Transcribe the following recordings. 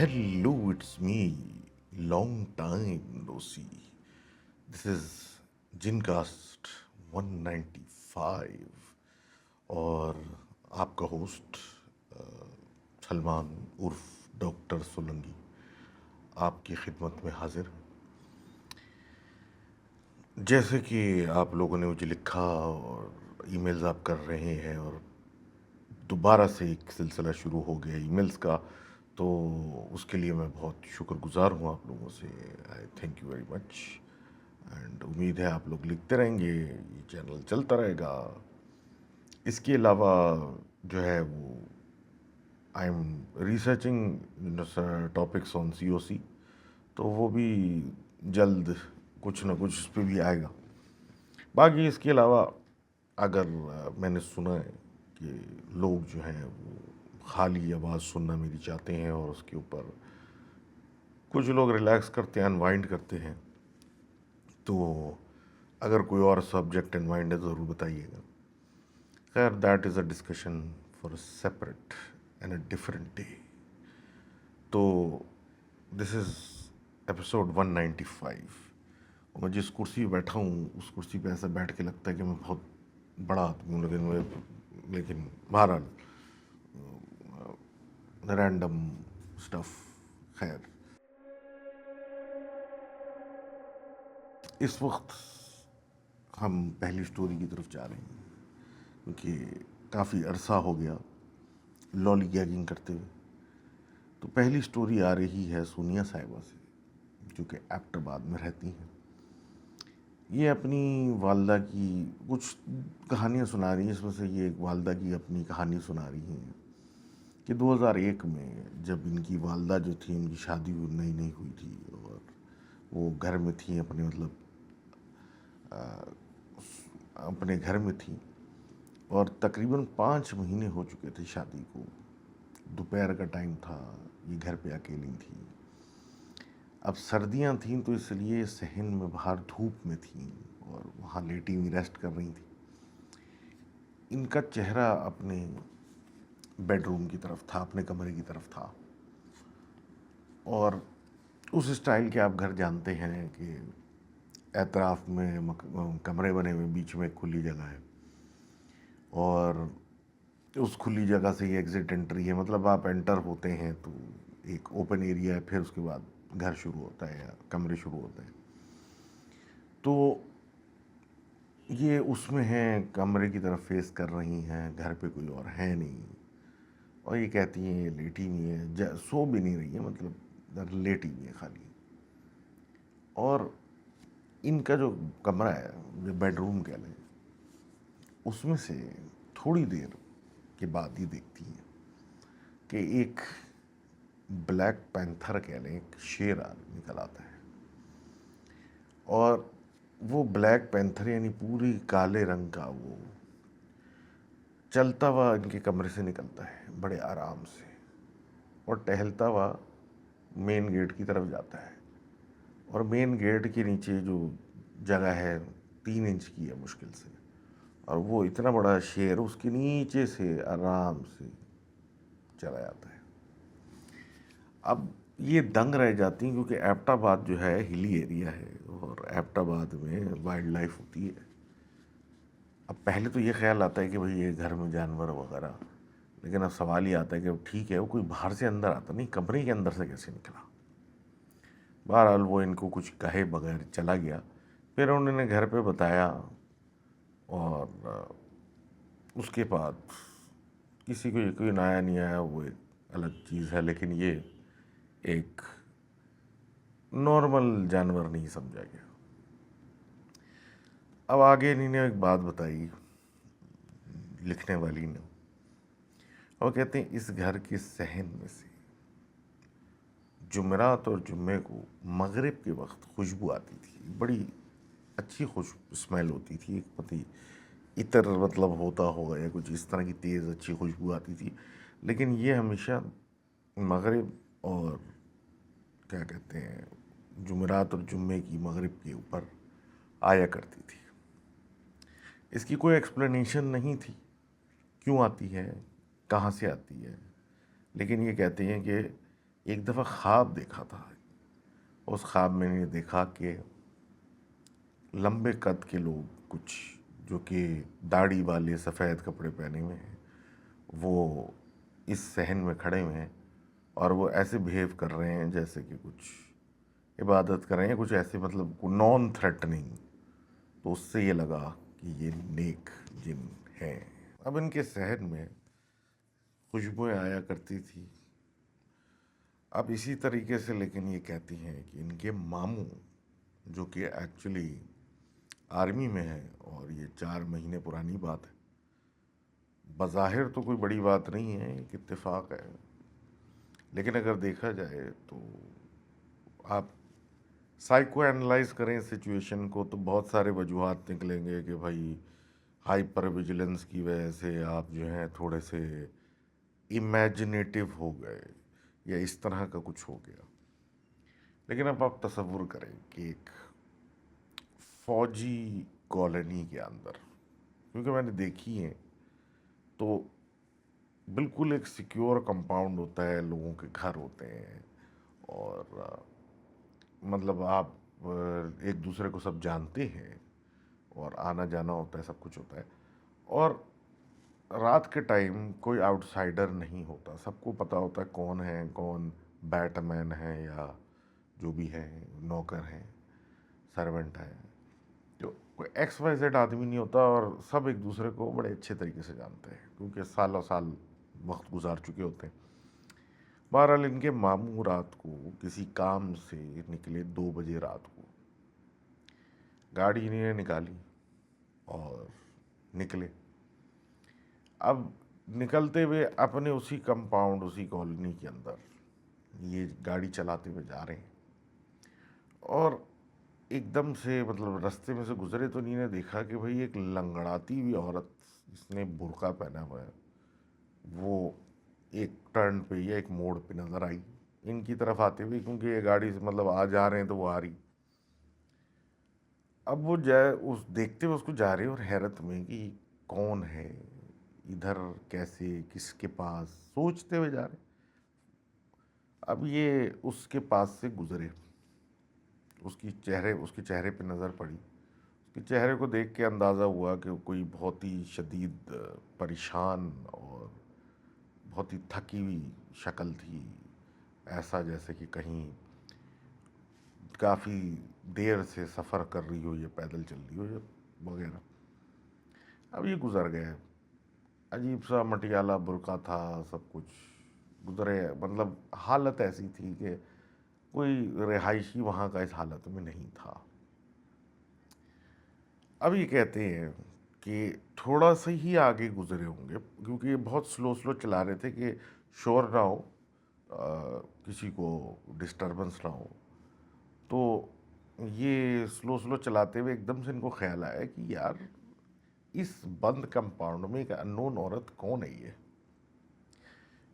Hello, it's me. Long time no see. This is Gincast 195 اور آپ کا host Salman عرف ڈاکٹر سولنگی آپ کی خدمت میں حاضر ہوں. جیسے کہ آپ لوگوں نے مجھے لکھا اور ای میلز آپ کر رہے ہیں اور دوبارہ سے ایک سلسلہ شروع ہو گیا ای میلز کا، تو اس کے لیے میں بہت شکر گزار ہوں آپ لوگوں سے. I thank you very much. And امید ہے آپ لوگ لکھتے رہیں گے، یہ چینل چلتا رہے گا. اس کے علاوہ جو ہے وہ آئی ایم ریسرچنگ ٹاپکس آن سی او سی، تو وہ بھی جلد کچھ نہ کچھ اس پہ بھی آئے گا. باقی اس کے علاوہ اگر میں نے سنا ہے کہ لوگ جو ہیں وہ خالی آواز سننا میری چاہتے ہیں اور اس کے اوپر کچھ لوگ ریلیکس کرتے ہیں، انوائنڈ کرتے ہیں، تو اگر کوئی اور سبجیکٹ انوائنڈ ہے تو ضرور بتائیے گا. خیر that is a discussion for a separate and a different day. تو دس از ایپیسوڈ 195 اور میں جس کرسی پہ بیٹھا ہوں اس کرسی پہ ایسا بیٹھ کے لگتا ہے کہ میں بہت بڑا آدمی ہوں، لیکن بہرحال رینڈم اسٹف. خیر اس وقت ہم پہلی سٹوری کی طرف جا رہے ہیں کیونکہ کافی عرصہ ہو گیا لالی گیگنگ کرتے ہوئے. تو پہلی سٹوری آ رہی ہے سونیا صاحبہ سے، جو کہ ایبٹ آباد میں رہتی ہیں. یہ اپنی والدہ کی کچھ کہانیاں سنا رہی ہیں. اس میں سے یہ ایک والدہ کی اپنی کہانی سنا رہی ہیں کہ 2001 میں جب ان کی والدہ جو تھی، ان کی شادی نئی نئی ہوئی تھی اور وہ گھر میں تھیں، اپنے گھر میں تھیں اور تقریباً 5 مہینے ہو چکے تھے شادی کو. دوپہر کا ٹائم تھا، یہ گھر پہ اکیلی تھیں. اب سردیاں تھیں تو اس لیے صحن میں باہر دھوپ میں تھیں اور وہاں لیٹی ہوئی ریسٹ کر رہی تھیں. ان کا چہرہ اپنے بیڈ روم کی طرف تھا، اپنے کمرے کی طرف تھا. اور اس اسٹائل کے آپ گھر جانتے ہیں کہ اطراف میں کمرے بنے ہوئے، بیچ میں ایک کھلی جگہ ہے اور اس کھلی جگہ سے یہ ایگزٹ انٹری ہے. مطلب آپ انٹر ہوتے ہیں تو ایک اوپن ایریا ہے، پھر اس کے بعد گھر شروع ہوتا ہے یا کمرے شروع ہوتے ہیں. تو یہ اس میں ہیں، کمرے کی طرف فیس کر رہی ہیں، گھر پہ کوئی اور ہے نہیں. اور یہ کہتی ہیں یہ لیٹی ہوئی ہیں، سو بھی نہیں رہی ہے، مطلب لیٹی ہوئی ہیں خالی. اور ان کا جو کمرہ ہے، جو بیڈ روم کہہ لیں، اس میں سے تھوڑی دیر کے بعد یہ دیکھتی ہیں کہ ایک بلیک پینتھر کہہ لیں، ایک شیر نکل آتا ہے. اور وہ بلیک پینتھر یعنی پوری کالے رنگ کا، وہ چلتا ہوا ان کے کمرے سے نکلتا ہے بڑے آرام سے اور ٹہلتا ہوا مین گیٹ کی طرف جاتا ہے. اور مین گیٹ کے نیچے جو جگہ ہے 3 انچ کی ہے مشکل سے، اور وہ اتنا بڑا شیر اس کے نیچے سے آرام سے چلا جاتا ہے. اب یہ دنگ رہ جاتی ہیں کیونکہ ایبٹ آباد جو ہے ہلی ایریا ہے اور ایبٹ آباد میں وائلڈ لائف ہوتی ہے. اب پہلے تو یہ خیال آتا ہے کہ بھئی یہ گھر میں جانور وغیرہ، لیکن اب سوال یہ آتا ہے کہ ٹھیک ہے وہ کوئی باہر سے اندر آتا نہیں، کمرے کے اندر سے کیسے نکلا. بہرحال وہ ان کو کچھ کہے بغیر چلا گیا. پھر انہوں نے گھر پہ بتایا اور اس کے بعد کسی کو یقین آیا نہیں آیا وہ ایک الگ چیز ہے، لیکن یہ ایک نارمل جانور نہیں سمجھا گیا. اب آگے انہوں نے ایک بات بتائی لکھنے والی نے، اور کہتے ہیں اس گھر کے صحن میں سے جمعرات اور جمعے کو مغرب کے وقت خوشبو آتی تھی، بڑی اچھی اسمیل ہوتی تھی. ایک پتی عطر مطلب ہوتا ہوگا یا کچھ اس طرح کی تیز اچھی خوشبو آتی تھی. لیکن یہ ہمیشہ مغرب اور کیا کہتے ہیں جمعرات اور جمعے کی مغرب کے اوپر آیا کرتی تھی. اس کی کوئی ایکسپلینیشن نہیں تھی کیوں آتی ہے، کہاں سے آتی ہے، لیکن یہ کہتے ہیں کہ ایک دفعہ خواب دیکھا تھا. اس خواب میں نے دیکھا کہ لمبے قد کے لوگ کچھ جو کہ داڑھی والے سفید کپڑے پہنے ہوئے ہیں وہ اس صحن میں کھڑے ہوئے ہیں اور وہ ایسے بہیو کر رہے ہیں جیسے کہ کچھ عبادت کر رہے ہیں, کچھ ایسے مطلب نان تھریٹننگ. تو اس سے یہ لگا کہ یہ نیک جن ہیں. اب ان کے صحن میں خوشبوئیں آیا کرتی تھی. اب اسی طریقے سے لیکن یہ کہتی ہیں کہ ان کے ماموں جو کہ ایکچولی آرمی میں ہے, اور یہ 4 مہینے پرانی بات ہے, بظاہر تو کوئی بڑی بات نہیں ہے, ایک اتفاق ہے, لیکن اگر دیکھا جائے تو آپ سائیکو اینالائز کریں سچویشن کو تو بہت سارے وجوہات نکلیں گے کہ بھائی ہائپر ویجیلنس کی وجہ سے آپ جو ہیں تھوڑے سے امیجنیٹو ہو گئے یا اس طرح کا کچھ ہو گیا. لیکن اب آپ تصور کریں کہ ایک فوجی کالونی کے اندر, کیونکہ میں نے دیکھی ہیں تو بالکل ایک سیکیور کمپاؤنڈ ہوتا ہے, لوگوں کے گھر ہوتے ہیں اور مطلب آپ ایک دوسرے کو سب جانتے ہیں اور آنا جانا ہوتا ہے, سب کچھ ہوتا ہے, اور رات کے ٹائم کوئی آؤٹ سائڈر نہیں ہوتا, سب کو پتہ ہوتا ہے کون ہے, کون بیٹ مین ہے یا جو بھی ہے, نوکر ہیں, سرونٹ ہیں. جو کوئی ایکس وائی زیڈ آدمی نہیں ہوتا اور سب ایک دوسرے کو بڑے اچھے طریقے سے جانتے ہیں کیونکہ سالوں سال وقت گزار چکے ہوتے ہیں. بہرحال ان کے ماموں رات کو کسی کام سے نکلے 2 بجے رات کو, گاڑی انہیں نے نکالی اور نکلے. اب نکلتے ہوئے اپنے اسی کمپاؤنڈ, اسی کالونی کے اندر یہ گاڑی چلاتے ہوئے جا رہے ہیں اور ایک دم سے مطلب رستے میں سے گزرے تو انہیں نے دیکھا کہ بھئی ایک لنگڑاتی ہوئی عورت جس نے برقع پہنا ہوا ہے وہ ایک ٹرن پہ یا ایک موڑ پہ نظر آئی ان کی طرف آتے ہوئے, کیونکہ یہ گاڑی سے مطلب آ جا رہے ہیں تو وہ آ رہی. اب وہ جائے اس دیکھتے ہوئے اس کو جا رہے اور حیرت میں کہ کون ہے, ادھر کیسے, کس کے پاس, سوچتے ہوئے جا رہے. اب یہ اس کے پاس سے گزرے, اس کے چہرے پہ نظر پڑی. اس کے چہرے کو دیکھ کے اندازہ ہوا کہ کوئی بہت ہی شدید پریشان اور بہت ہی تھکی ہوئی شکل تھی, ایسا جیسے کہ کہیں کافی دیر سے سفر کر رہی ہو یا پیدل چل رہی ہو یا وغیرہ. اب یہ گزر گئے, عجیب سا مٹیالہ برقع تھا, سب کچھ گزرے, مطلب حالت ایسی تھی کہ کوئی رہائشی وہاں کا اس حالت میں نہیں تھا. اب یہ کہتے ہیں کہ تھوڑا سا ہی آگے گزرے ہوں گے کیونکہ یہ بہت سلو چلا رہے تھے کہ شور نہ ہو, کسی کو ڈسٹربنس نہ ہو. تو یہ سلو چلاتے ہوئے ایک دم سے ان کو خیال آیا کہ یار اس بند کمپاؤنڈ میں ایک انون عورت کون ہے یہ.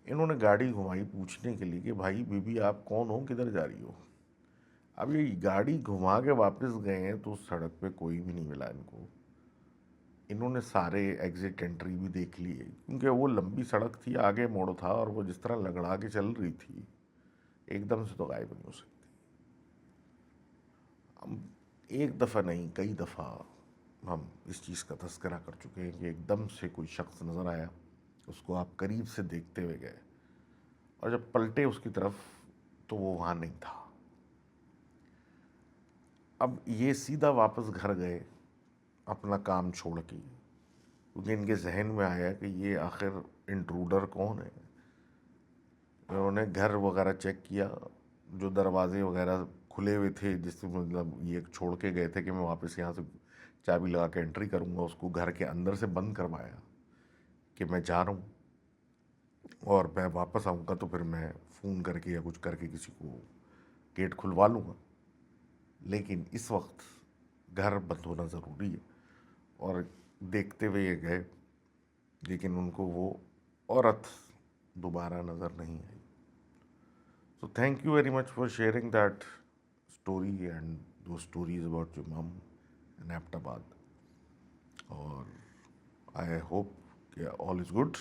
انہوں نے گاڑی گھمائی پوچھنے کے لیے کہ بھائی بی بی آپ کون ہو, کدھر جا رہی ہو. اب یہ گاڑی گھما کے واپس گئے ہیں تو اس سڑک پہ کوئی بھی نہیں ملا ان کو. انہوں نے سارے ایگزٹ انٹری بھی دیکھ لیے کیونکہ وہ لمبی سڑک تھی, آگے موڑ تھا, اور وہ جس طرح لگڑا کے چل رہی تھی ایک دم سے تو غائب نہیں ہو سکتی. ہم ایک دفعہ نہیں کئی دفعہ ہم اس چیز کا تذکرہ کر چکے ہیں کہ ایک دم سے کوئی شخص نظر آیا, اس کو آپ قریب سے دیکھتے ہوئے گئے اور جب پلٹے اس کی طرف تو وہ وہاں نہیں تھا. اب یہ سیدھا واپس گھر گئے اپنا کام چھوڑ کے, کیونکہ ان کے ذہن میں آیا کہ یہ آخر انٹروڈر کون ہے. انہوں نے گھر وغیرہ چیک کیا, جو دروازے وغیرہ کھلے ہوئے تھے جس سے مطلب یہ چھوڑ کے گئے تھے کہ میں واپس یہاں سے چابی لگا کے انٹری کروں گا, اس کو گھر کے اندر سے بند کروایا کہ میں جا رہا ہوں اور میں واپس آؤں گا تو پھر میں فون کر کے یا کچھ کر کے کسی کو گیٹ کھلوا لوں گا. لیکن اس وقت گھر بند ہونا ضروری ہے, اور دیکھتے ہوئے یہ گئے لیکن ان کو وہ عورت دوبارہ نظر نہیں آئی. So thank you very much for sharing that story and those stories about your mom in Aptabad. اور I hope all is good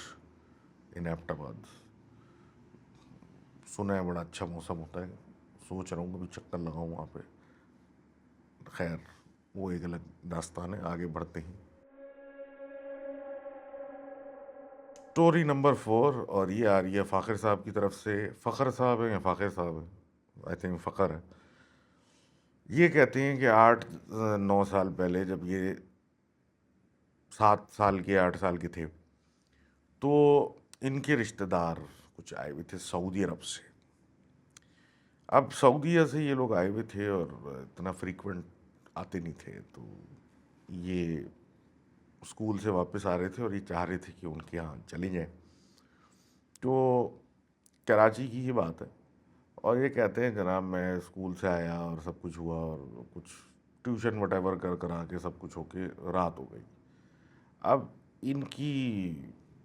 in Aptabad. سنا ہے بڑا اچھا موسم ہوتا ہے، سوچ رہا ہوں کبھی چکر لگاؤں وہاں پہ. خیر وہ ایک الگ داستان ہے، آگے بڑھتے ہیں. اسٹوری نمبر 4، اور یہ آ رہی ہے فاخر صاحب کی طرف سے. فخر صاحب ہیں یا فاخر صاحب ہیں؟ آئی تھنک فخر ہے. یہ کہتے ہیں کہ 8-9 سال پہلے، جب یہ 7 سال کے 8 سال کے تھے، تو ان کے رشتہ دار کچھ آئے ہوئے تھے سعودی عرب سے. اب سعودیہ سے یہ لوگ آئے ہوئے تھے اور اتنا فریکوینٹ آتے نہیں تھے، تو یہ اسکول سے واپس آ رہے تھے اور یہ چاہ رہے تھے کہ ان کے یہاں چلی جائیں. تو کراچی کی یہ بات ہے، اور یہ کہتے ہیں جناب میں اسکول سے آیا اور سب کچھ ہوا اور کچھ ٹیوشن وٹ ایور کرا کے سب کچھ ہو کے رات ہو گئی. اب ان کی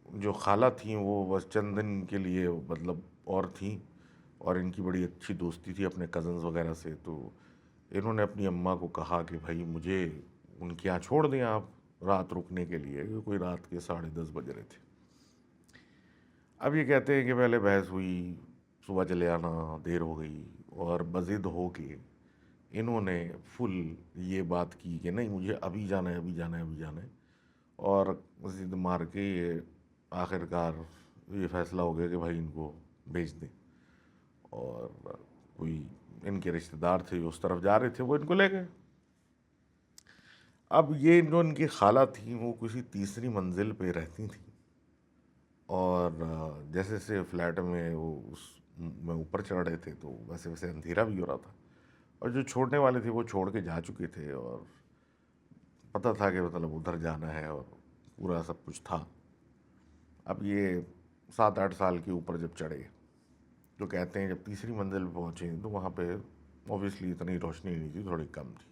جو خالہ تھیں وہ بس چند دن کے لیے مطلب اور تھیں، اور ان کی بڑی اچھی دوستی تھی اپنے کزنز وغیرہ سے. تو انہوں نے اپنی اماں کو کہا کہ بھائی مجھے ان کے یہاں چھوڑ دیں آپ رات رکنے کے لیے. کوئی رات کے 10:30 بج رہے تھے. اب یہ کہتے ہیں کہ پہلے بحث ہوئی، صبح چلے آنا، دیر ہو گئی، اور بضد ہو کے انہوں نے فل یہ بات کی کہ نہیں مجھے ابھی جانا ہے، ابھی جانا ہے، ابھی جانا ہے. اور ضد مار کے یہ آخر کار یہ فیصلہ ہو گیا کہ بھائی ان کو بھیج دیں. اور کوئی ان کے رشتہ دار تھے جو اس طرف جا رہے تھے، وہ ان کو لے گئے. اب یہ جو ان کی خالہ تھیں وہ کسی تیسری منزل پہ رہتی تھیں، اور جیسے جیسے فلیٹ میں وہ اس میں اوپر چڑھ رہے تھے تو ویسے ویسے اندھیرا بھی ہو رہا تھا. اور جو چھوڑنے والے تھے وہ چھوڑ کے جا چکے تھے، اور پتہ تھا کہ مطلب ادھر جانا ہے اور پورا سب کچھ تھا. اب یہ 7-8 سال کے اوپر جب چڑھے تو کہتے ہیں جب تیسری منزل پہ پہنچے تو وہاں پہ اوبیسلی اتنی روشنی نہیں تھی، تھوڑی کم تھی.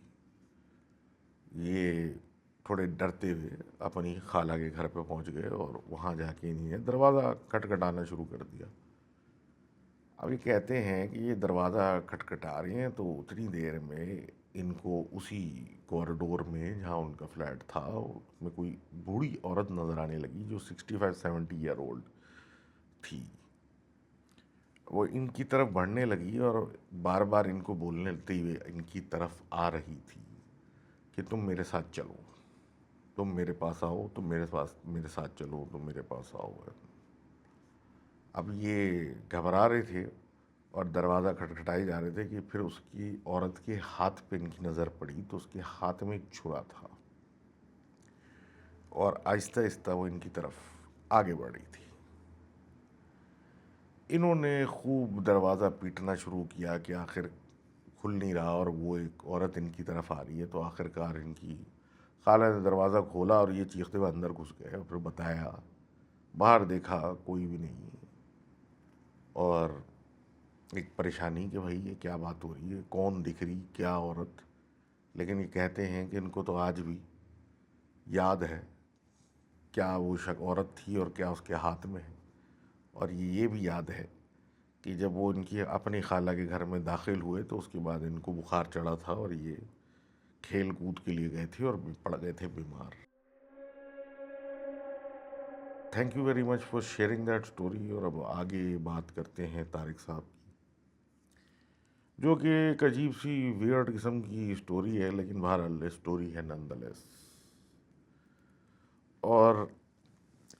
یہ تھوڑے ڈرتے ہوئے اپنی خالہ کے گھر پہ پہنچ گئے، اور وہاں جا کے انہیں نے دروازہ کھٹکھٹانا شروع کر دیا. اب یہ کہتے ہیں کہ یہ دروازہ کھٹکھٹا رہے ہیں تو اتنی دیر میں ان کو اسی کوریڈور میں جہاں ان کا فلیٹ تھا اس میں کوئی بوڑھی عورت نظر آنے لگی جو 65-70 ایئر اولڈ تھی. وہ ان کی طرف بڑھنے لگی اور بار بار ان کو بولنے ہوئے ان کی طرف آ رہی تھی کہ تم میرے ساتھ چلو، تم میرے پاس آؤ، تم میرے ساتھ چلو، تم میرے پاس آؤ. اب یہ گھبرا رہے تھے اور دروازہ کھٹکھٹائے جا رہے تھے کہ پھر اس کی عورت کے ہاتھ پہ ان کی نظر پڑی تو اس کے ہاتھ میں ایک چھرا تھا، اور آہستہ آہستہ وہ ان کی طرف آگے بڑھ رہی تھی. انہوں نے خوب دروازہ پیٹنا شروع کیا کہ آخر کھل نہیں رہا، اور وہ ایک عورت ان کی طرف آ رہی ہے. تو آخر کار ان کی خالہ نے دروازہ کھولا اور یہ چیختے ہوئے اندر گھس گئے، اور پھر بتایا، باہر دیکھا کوئی بھی نہیں. اور ایک پریشانی کہ بھائی یہ کیا بات ہو رہی ہے، کون دکھ رہی، کیا عورت. لیکن یہ کہتے ہیں کہ ان کو تو آج بھی یاد ہے کیا وہ عورت تھی اور کیا اس کے ہاتھ میں ہے. اور یہ بھی یاد ہے کہ جب وہ ان کی اپنی خالہ کے گھر میں داخل ہوئے تو اس کے بعد ان کو بخار چڑھا تھا اور یہ کھیل کود کے لیے گئے تھے اور پڑ گئے تھے بیمار. Thank you very much for sharing that story. اور اب آگے بات کرتے ہیں طارق صاحب کی، جو کہ ایک عجیب سی ویئرڈ قسم کی اسٹوری ہے، لیکن بہرحال اسٹوری ہے نان دا لیس. اور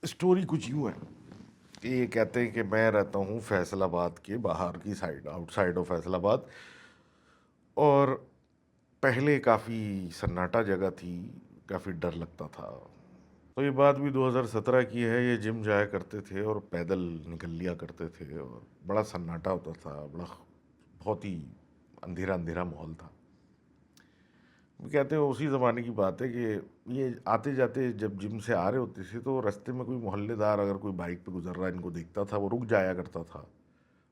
اسٹوری کچھ یوں ہے کہ یہ کہتے ہیں کہ میں رہتا ہوں فیصل آباد کے باہر کی side, out side of Faisal آباد. اور پہلے کافی سناٹا جگہ تھی، کافی ڈر لگتا تھا. تو یہ بات بھی 2017 کی ہے. یہ جم جایا کرتے تھے اور پیدل نکل لیا کرتے تھے، اور بڑا سناٹا ہوتا تھا، بہت ہی اندھیرا اندھیرا ماحول تھا. کہتے ہیں اسی زمانے کی بات ہے کہ یہ آتے جاتے جب جم سے آ رہے ہوتے تھے تو رستے میں کوئی محلے دار اگر کوئی بائک پہ گزر رہا ہے ان کو دیکھتا تھا، وہ رک جایا کرتا تھا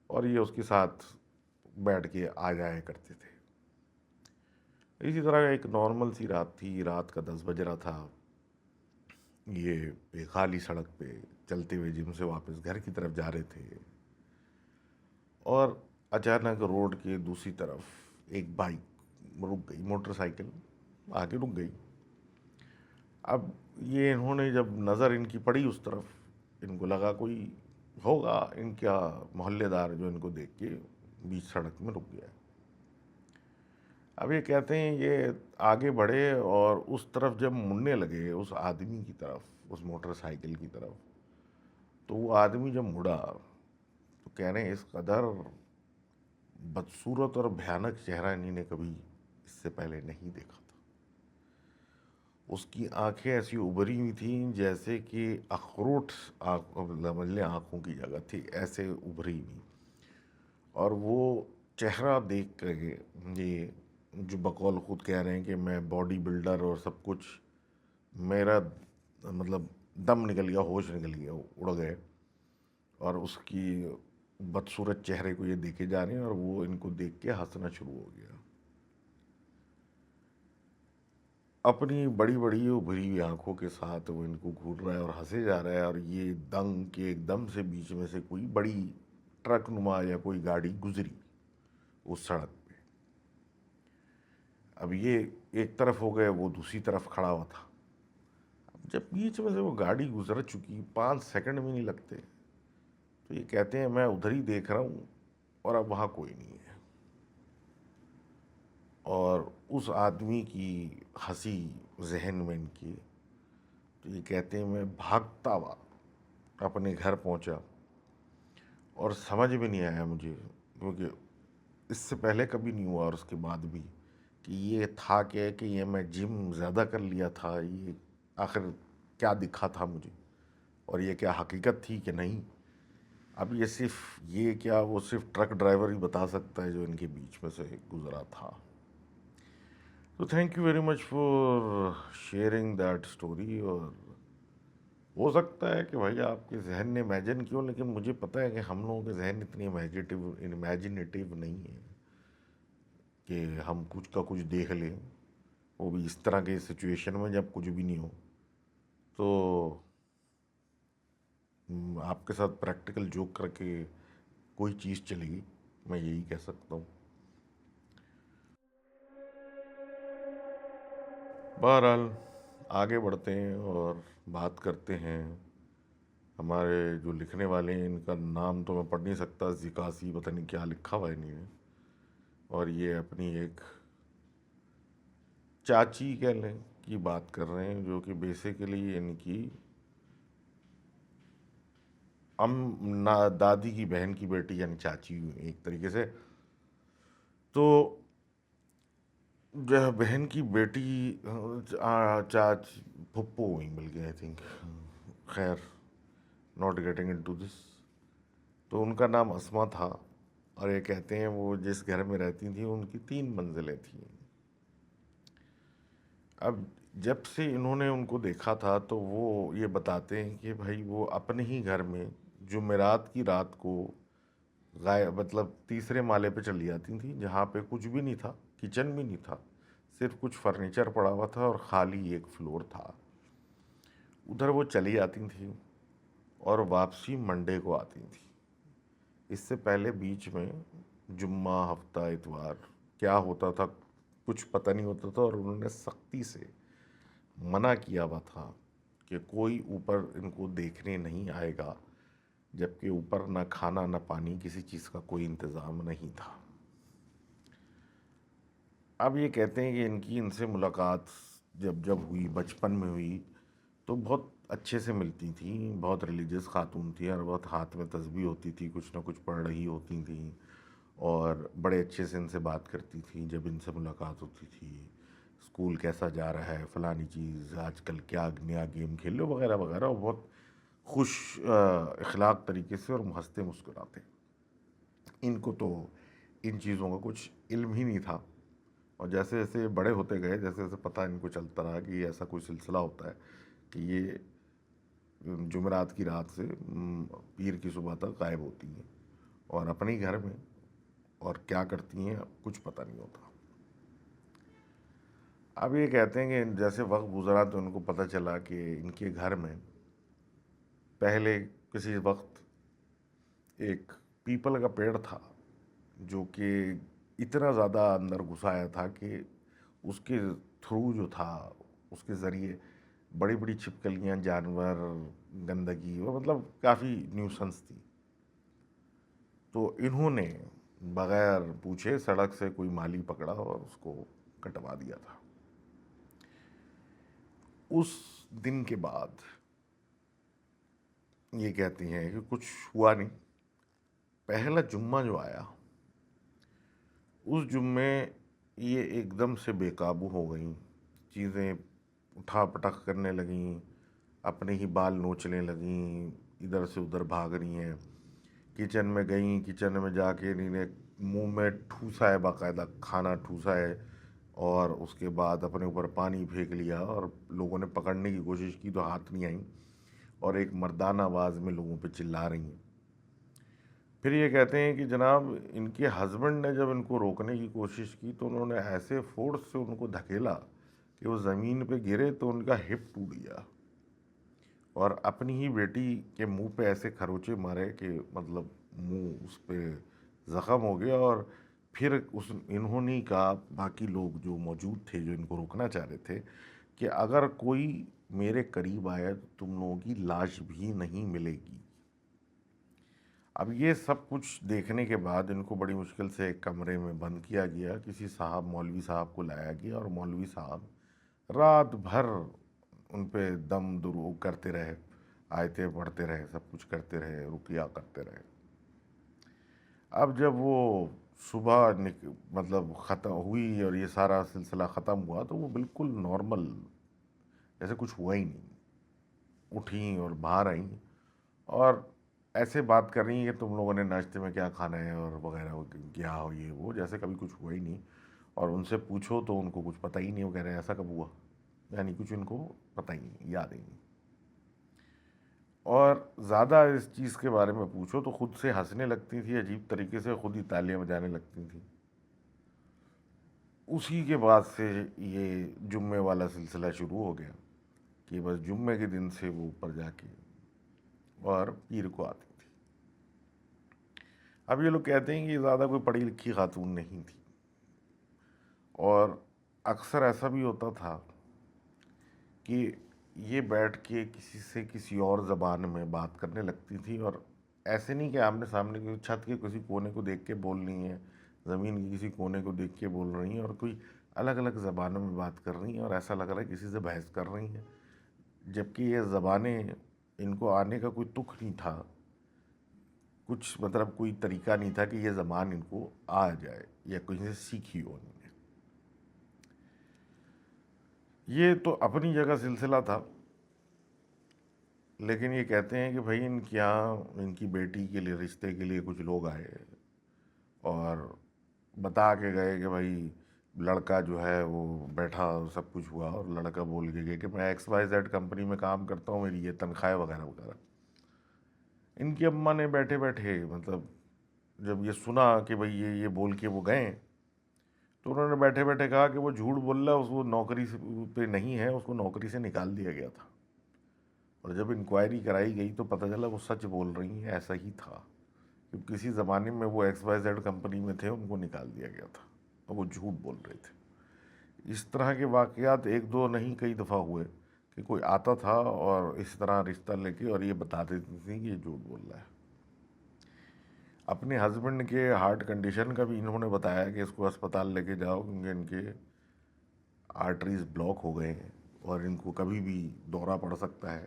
اور یہ اس کے ساتھ بیٹھ کے آ جایا کرتے تھے. اسی طرح ایک نارمل سی رات تھی، رات کا 10 بج رہا تھا. یہ ایک خالی سڑک پہ چلتے ہوئے جم سے واپس گھر کی طرف جا رہے تھے، اور اچانک روڈ کے دوسری طرف ایک بائک رک گئی، موٹر سائیکل آگے رک گئی. اب یہ انہوں نے جب نظر ان کی پڑی اس طرف، ان کو لگا کوئی ہوگا ان کا محلے دار جو ان کو دیکھ کے بیچ سڑک میں رک گیا۔ اب یہ کہتے ہیں یہ آگے بڑھے اور اس طرف جب مڑنے لگے، اس آدمی کی طرف، اس موٹر سائیکل کی طرف، تو وہ آدمی جب مڑا تو کہہ رہے ہیں اس قدر بدصورت اور بھیانک چہرہ انہیں نے کبھی اس سے پہلے نہیں دیکھا تھا۔ اس کی آنکھیں ایسی ابری ہوئی تھیں جیسے کہ اخروٹ سمجھ لیں آنکھوں کی جگہ تھی، ایسے ابری ہوئی۔ اور وہ چہرہ دیکھ کر یہ جو بقول خود کہہ رہے ہیں کہ میں باڈی بلڈر اور سب کچھ، میرا مطلب دم نکل گیا، ہوش نکل گیا، اڑ گئے، اور اس کی بدصورت چہرے کو یہ دیکھے جا رہے ہیں اور وہ ان کو دیکھ کے ہنسنا شروع ہو گیا۔ اپنی بڑی بڑی ابھری ہوئی آنکھوں کے ساتھ وہ ان کو گھور رہا ہے اور ہنسے جا رہا ہے، اور یہ دنگ کے ایک دم سے بیچ میں سے کوئی بڑی ٹرک نما یا کوئی گاڑی گزری اس سڑک پہ۔ اب یہ ایک طرف ہو گئے، وہ دوسری طرف کھڑا ہوا تھا۔ اب جب بیچ میں سے وہ گاڑی گزر چکی، 5 سیکنڈ بھی نہیں لگتے، تو یہ کہتے ہیں میں ادھر ہی دیکھ رہا ہوں اور اب وہاں کوئی نہیں ہے، اور اس آدمی کی ہنسی ذہن میں ان کی، تو یہ کہتے ہیں میں بھاگتا ہوا اپنے گھر پہنچا، اور سمجھ بھی نہیں آیا مجھے، کیونکہ اس سے پہلے کبھی نہیں ہوا اور اس کے بعد بھی، کہ یہ تھا کہ یہ میں جم زیادہ کر لیا تھا، یہ آخر کیا دکھا تھا مجھے، اور یہ کیا حقیقت تھی کہ نہیں۔ اب یہ صرف یہ کیا وہ صرف ٹرک ڈرائیور ہی بتا سکتا ہے جو ان کے بیچ میں سے گزرا تھا۔ تو thank you very much for sharing that story. اور ہو سکتا ہے کہ بھائی آپ کے ذہن نے امیجن کیوں، لیکن مجھے پتہ ہے کہ ہم لوگوں کے ذہن اتنی امیجنیٹیو نہیں ہے کہ ہم کچھ کا کچھ دیکھ لیں، وہ بھی اس طرح کے سچویشن میں جب کچھ بھی نہیں ہو۔ تو آپ کے ساتھ پریکٹیکل جوک کر کے کوئی چیز چلے گی، میں یہی کہہ سکتا ہوں۔ بہرحال آگے بڑھتے ہیں اور بات کرتے ہیں ہمارے جو لکھنے والے ہیں، ان کا نام تو میں پڑھ نہیں سکتا، زکاسی پتہ نہیں کیا لکھا ہوا ہے انہوں نے، اور یہ اپنی ایک چاچی کہہ لیں کی بات کر رہے ہیں، جو کہ بیسیکلی ان کی دادی کی بہن کی بیٹی، یعنی چاچی ایک طریقے سے۔ تو جو بہن کی بیٹی پھپھو ہوئی بلکہ آئی تھنک، خیر not getting into this, تو ان کا نام اسما تھا، اور یہ کہتے ہیں وہ جس گھر میں رہتی تھیں ان کی 3 منزلیں تھیں۔ اب جب سے انہوں نے ان کو دیکھا تھا تو وہ یہ بتاتے ہیں کہ بھائی وہ اپنے ہی گھر میں جمعرات کی رات کو مطلب تیسرے مالے پہ چلی جاتی تھیں، جہاں پہ کچھ بھی نہیں تھا، کچن بھی نہیں تھا، صرف کچھ فرنیچر پڑا ہوا تھا اور خالی ایک فلور تھا، ادھر وہ چلی جاتی تھیں اور واپسی منڈے کو آتی تھیں۔ اس سے پہلے بیچ میں جمعہ، ہفتہ، اتوار کیا ہوتا تھا کچھ پتہ نہیں ہوتا تھا، اور انہوں نے سختی سے منع کیا ہوا تھا کہ کوئی اوپر ان کو دیکھنے نہیں آئے گا، جبکہ اوپر نہ کھانا نہ پانی، کسی چیز کا کوئی انتظام نہیں تھا۔ اب یہ کہتے ہیں کہ ان سے ملاقات جب ہوئی، بچپن میں ہوئی، تو بہت اچھے سے ملتی تھیں، بہت ریلیجیس خاتون تھی، اور بہت ہاتھ میں تسبیح ہوتی تھی، کچھ نہ کچھ پڑھ رہی ہوتی تھیں، اور بڑے اچھے سے ان سے بات کرتی تھیں جب ان سے ملاقات ہوتی تھی۔ اسکول کیسا جا رہا ہے، فلانی چیز، آج کل کیا نیا گیم کھیل لو، وغیرہ وغیرہ، اور بہت خوش اخلاق طریقے سے اور ہنستے مسکراتے۔ ان کو تو ان چیزوں کا کچھ علم ہی نہیں تھا، اور جیسے جیسے بڑے ہوتے گئے، جیسے جیسے پتہ ان کو چلتا رہا کہ ایسا کوئی سلسلہ ہوتا ہے کہ یہ جمعرات کی رات سے پیر کی صبح تک غائب ہوتی ہیں اور اپنے ہی گھر میں، اور کیا کرتی ہیں کچھ پتہ نہیں ہوتا۔ اب یہ کہتے ہیں کہ جیسے وقت گزرا تو ان کو پتہ چلا کہ ان کے گھر میں پہلے کسی وقت ایک پیپل کا پیڑ تھا، جو کہ اتنا زیادہ اندر گھسایا تھا کہ اس کے تھرو جو تھا، اس کے ذریعے بڑی بڑی چھپکلیاں، جانور، گندگی، وہ مطلب کافی نیوسنس تھی۔ تو انہوں نے بغیر پوچھے سڑک سے کوئی مالی پکڑا اور اس کو کٹوا دیا تھا۔ اس دن کے بعد یہ کہتی ہیں کہ کچھ ہوا نہیں، پہلا جمعہ جو آیا اس جمعے یہ ایک دم سے بے قابو ہو گئیں، چیزیں اٹھا پٹک کرنے لگیں، اپنے ہی بال نوچنے لگیں، ادھر سے ادھر بھاگ رہی ہیں، کچن میں گئیں، کچن میں جا کے انہیں منہ میں ٹھوسا ہے، باقاعدہ کھانا ٹھوسا ہے، اور اس کے بعد اپنے اوپر پانی پھینک لیا، اور لوگوں نے پکڑنے کی کوشش کی تو ہاتھ نہیں آئیں، اور ایک مردانہ آواز میں لوگوں پہ چلا رہی ہیں۔ پھر یہ کہتے ہیں کہ جناب ان کے ہسبینڈ نے جب ان کو روکنے کی کوشش کی تو انہوں نے ایسے فورس سے ان کو دھکیلا کہ وہ زمین پہ گرے تو ان کا ہپ ٹوٹ گیا، اور اپنی ہی بیٹی کے منہ پہ ایسے خروچے مارے کہ مطلب منہ اس پہ زخم ہو گیا۔ اور پھر انہوں نے کہا، باقی لوگ جو موجود تھے جو ان کو روکنا چاہ رہے تھے، کہ اگر کوئی میرے قریب آیا تو تم لوگوں کی لاش بھی نہیں ملے گی۔ اب یہ سب کچھ دیکھنے کے بعد ان کو بڑی مشکل سے ایک کمرے میں بند کیا گیا، کسی مولوی صاحب کو لایا گیا، اور مولوی صاحب رات بھر ان پہ دم درو کرتے رہے، آیتیں پڑھتے رہے، سب کچھ کرتے رہے، رقیہ کرتے رہے۔ اب جب وہ صبح مطلب ختم ہوئی اور یہ سارا سلسلہ ختم ہوا تو وہ بالکل نارمل، جیسے کچھ ہوا ہی نہیں، اٹھیں اور باہر آئیں اور ایسے بات کر رہی ہیں کہ تم لوگوں نے ناشتے میں کیا کھانا ہے اور وغیرہ کیا ہو، یہ وہ، جیسے کبھی کچھ ہوا ہی نہیں۔ اور ان سے پوچھو تو ان کو کچھ پتہ ہی نہیں، وہ کہہ رہے ہیں ایسا کب ہوا، یعنی کچھ ان کو پتہ ہی نہیں، یاد ہی نہیں۔ اور زیادہ اس چیز کے بارے میں پوچھو تو خود سے ہنسنے لگتی تھی، عجیب طریقے سے خود ہی تالیاں بجانے لگتی تھیں۔ اسی کے بعد سے یہ جمعے والا سلسلہ شروع ہو گیا کہ بس جمعے کے دن سے وہ اوپر جا کے اور پیر کو آتی تھی۔ اب یہ لوگ کہتے ہیں کہ یہ زیادہ کوئی پڑھی لکھی خاتون نہیں تھی، اور اکثر ایسا بھی ہوتا تھا کہ یہ بیٹھ کے کسی سے کسی اور زبان میں بات کرنے لگتی تھی، اور ایسے نہیں کہ آمنے سامنے کی چھت کے کسی کونے کو دیکھ کے بول رہی ہیں، زمین کے کسی کونے کو دیکھ کے بول رہی ہیں، اور کوئی الگ الگ زبانوں میں بات کر رہی ہیں، اور ایسا لگ رہا ہے کسی سے بحث کر رہی ہیں، جبکہ یہ زبانیں ان کو آنے کا کوئی تک نہیں تھا، کچھ مطلب کوئی طریقہ نہیں تھا کہ یہ زبان ان کو آ جائے یا کہیں سے سیکھی ہو انہوں نے۔ یہ تو اپنی جگہ سلسلہ تھا، لیکن یہ کہتے ہیں کہ بھائی ان کے یہاں ان کی بیٹی کے لیے رشتے کے لیے کچھ لوگ آئے اور بتا کے گئے کہ بھائی لڑکا جو ہے وہ بیٹھا، سب کچھ ہوا، اور لڑکا بول کے گیا کہ میں ایکس وائی زیڈ کمپنی میں کام کرتا ہوں، میری یہ تنخواہ وغیرہ وغیرہ۔ ان کی اماں نے بیٹھے بیٹھے مطلب جب یہ سنا کہ بھائی یہ بول کے وہ گئے، تو انہوں نے بیٹھے بیٹھے کہا کہ وہ جھوٹ بول رہا ہے، اس کو نوکری پہ نہیں ہے، اس کو نوکری سے نکال دیا گیا تھا۔ اور جب انکوائری کرائی گئی تو پتہ چلا وہ سچ بول رہی ہیں، ایسا ہی تھا کہ کسی زمانے میں وہ ایکس وائی زیڈ کمپنی میں تھے، ان کو نکال دیا گیا تھا اور وہ جھوٹ بول رہے تھے۔ اس طرح کے واقعات ایک دو نہیں کئی دفعہ ہوئے کہ کوئی آتا تھا اور اس طرح رشتہ لے کے اور یہ بتا دیتی تھی کہ یہ جھوٹ بول رہا ہے۔ اپنے ہسبینڈ کے ہارٹ کنڈیشن کا بھی انہوں نے بتایا کہ اس کو اسپتال لے کے جاؤ کیونکہ ان کے آرٹریز بلاک ہو گئے ہیں اور ان کو کبھی بھی دورہ پڑ سکتا ہے۔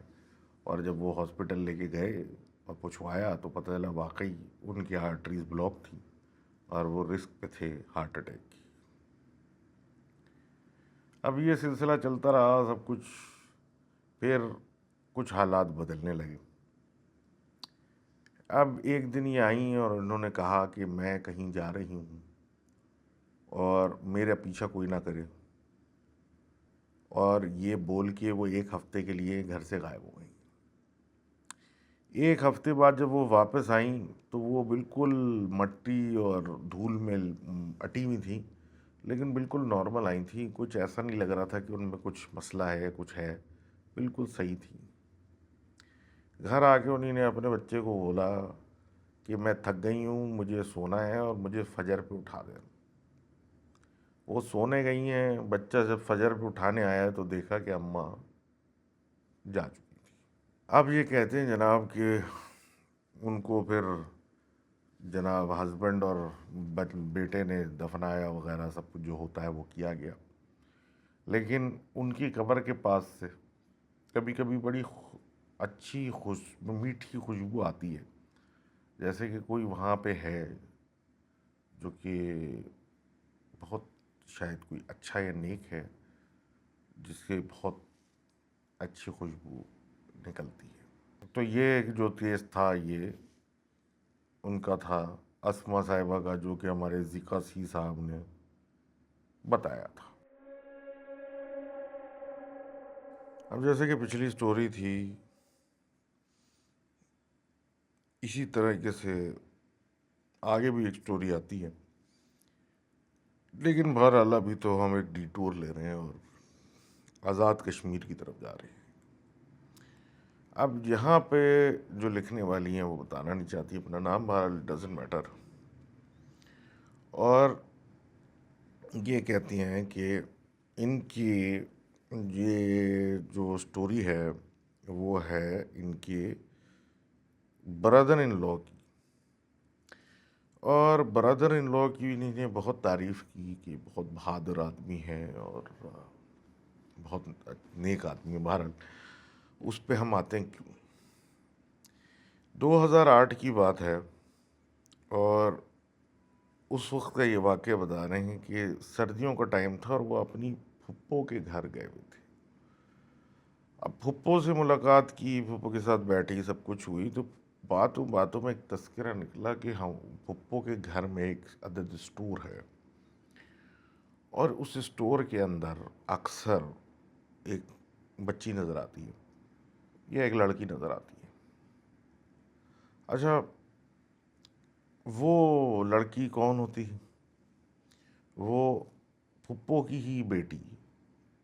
اور جب وہ ہاسپٹل لے کے گئے اور پوچھوایا تو پتہ چلا واقعی ان کی آرٹریز بلاک تھیں اور وہ رسک پہ تھے ہارٹ اٹیک کی۔ اب یہ سلسلہ چلتا رہا سب کچھ، پھر کچھ حالات بدلنے لگے۔ اب ایک دن یہ آئیں اور انہوں نے کہا کہ میں کہیں جا رہی ہوں اور میرا پیچھا کوئی نہ کرے، اور یہ بول کے وہ ایک ہفتے کے لیے گھر سے غائب ہو گئیں۔ ایک ہفتے بعد جب وہ واپس آئیں تو وہ بالکل مٹی اور دھول میں اٹی ہوئی تھیں، لیکن بالکل نارمل آئی تھیں، کچھ ایسا نہیں لگ رہا تھا کہ ان میں کچھ مسئلہ ہے، کچھ ہے، بالکل صحیح تھیں۔ گھر آ کے انہیں نے اپنے بچے کو بولا کہ میں تھک گئی ہوں، مجھے سونا ہے اور مجھے فجر پہ اٹھا دیں۔ وہ سونے گئی ہیں، بچہ جب فجر پہ اٹھانے آیا تو دیکھا کہ اماں جا چکی تھی۔ اب یہ کہتے ہیں جناب کہ ان کو پھر جناب ہسبینڈ اور بیٹے نے دفنایا وغیرہ، سب کچھ جو ہوتا ہے وہ کیا گیا. لیکن ان کی قبر کے پاس سے کبھی کبھی بڑی اچھی میٹھی خوشبو آتی ہے، جیسے کہ کوئی وہاں پہ ہے جو کہ بہت شاید کوئی اچھا یا نیک ہے، جس سے بہت اچھی خوشبو نکلتی ہے. تو یہ جو تیز تھا یہ ان کا تھا، اسما صاحبہ کا، جو کہ ہمارے ذکا سی صاحب نے بتایا تھا. اب جیسے کہ پچھلی سٹوری تھی، اسی طریقے سے آگے بھی ایک سٹوری آتی ہے، لیکن بہرحال ابھی تو ہم ایک ڈی ٹور لے رہے ہیں اور آزاد کشمیر کی طرف جا رہے ہیں. اب یہاں پہ جو لکھنے والی ہیں وہ بتانا نہیں چاہتی اپنا نام، بہرحال ڈزنٹ میٹر. اور یہ کہتی ہیں کہ ان کی یہ جو سٹوری ہے وہ ہے ان کے برادر ان لاء کی، اور برادر ان لاء کی انہوں نے بہت تعریف کی کہ بہت بہادر آدمی ہیں اور بہت نیک آدمی ہے. بہرحال اس پہ ہم آتے ہیں کیوں. 2008 کی بات ہے اور اس وقت کا یہ واقعہ بتا رہے ہیں کہ سردیوں کا ٹائم تھا اور وہ اپنی پھپھو کے گھر گئے ہوئے تھے. اب پھپھو سے ملاقات کی، پھپھو کے ساتھ بیٹھی، سب کچھ ہوئی، تو باتوں میں ایک تذکرہ نکلا کہ ہاں پھپھو کے گھر میں ایک عدد اسٹور ہے اور اس اسٹور کے اندر اکثر ایک بچی نظر آتی ہے یا ایک لڑکی نظر آتی ہے. اچھا، وہ لڑکی کون ہوتی ہے؟ وہ پھپھو کی ہی بیٹی،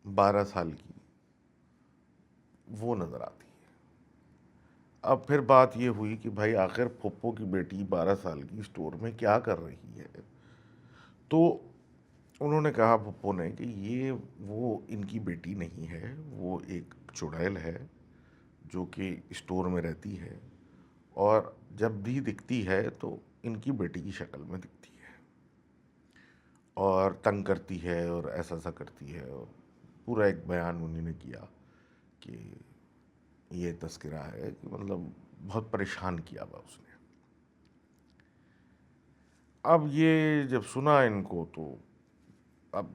12 سال کی، وہ نظر آتی ہے. اب پھر بات یہ ہوئی کہ بھائی آخر پھپھو کی بیٹی 12 سال کی اسٹور میں کیا کر رہی ہے؟ تو انہوں نے کہا پھپھو نے کہ یہ وہ ان کی بیٹی نہیں ہے، وہ ایک چڑیل ہے جو کہ اسٹور میں رہتی ہے اور جب بھی دکھتی ہے تو ان کی بیٹی کی شکل میں دکھتی ہے اور تنگ کرتی ہے اور ایسا کرتی ہے. اور پورا ایک بیان انہوں نے کیا کہ یہ تذکرہ ہے کہ مطلب بہت پریشان کیا ہوا اس نے. اب یہ جب سنا ان کو تو اب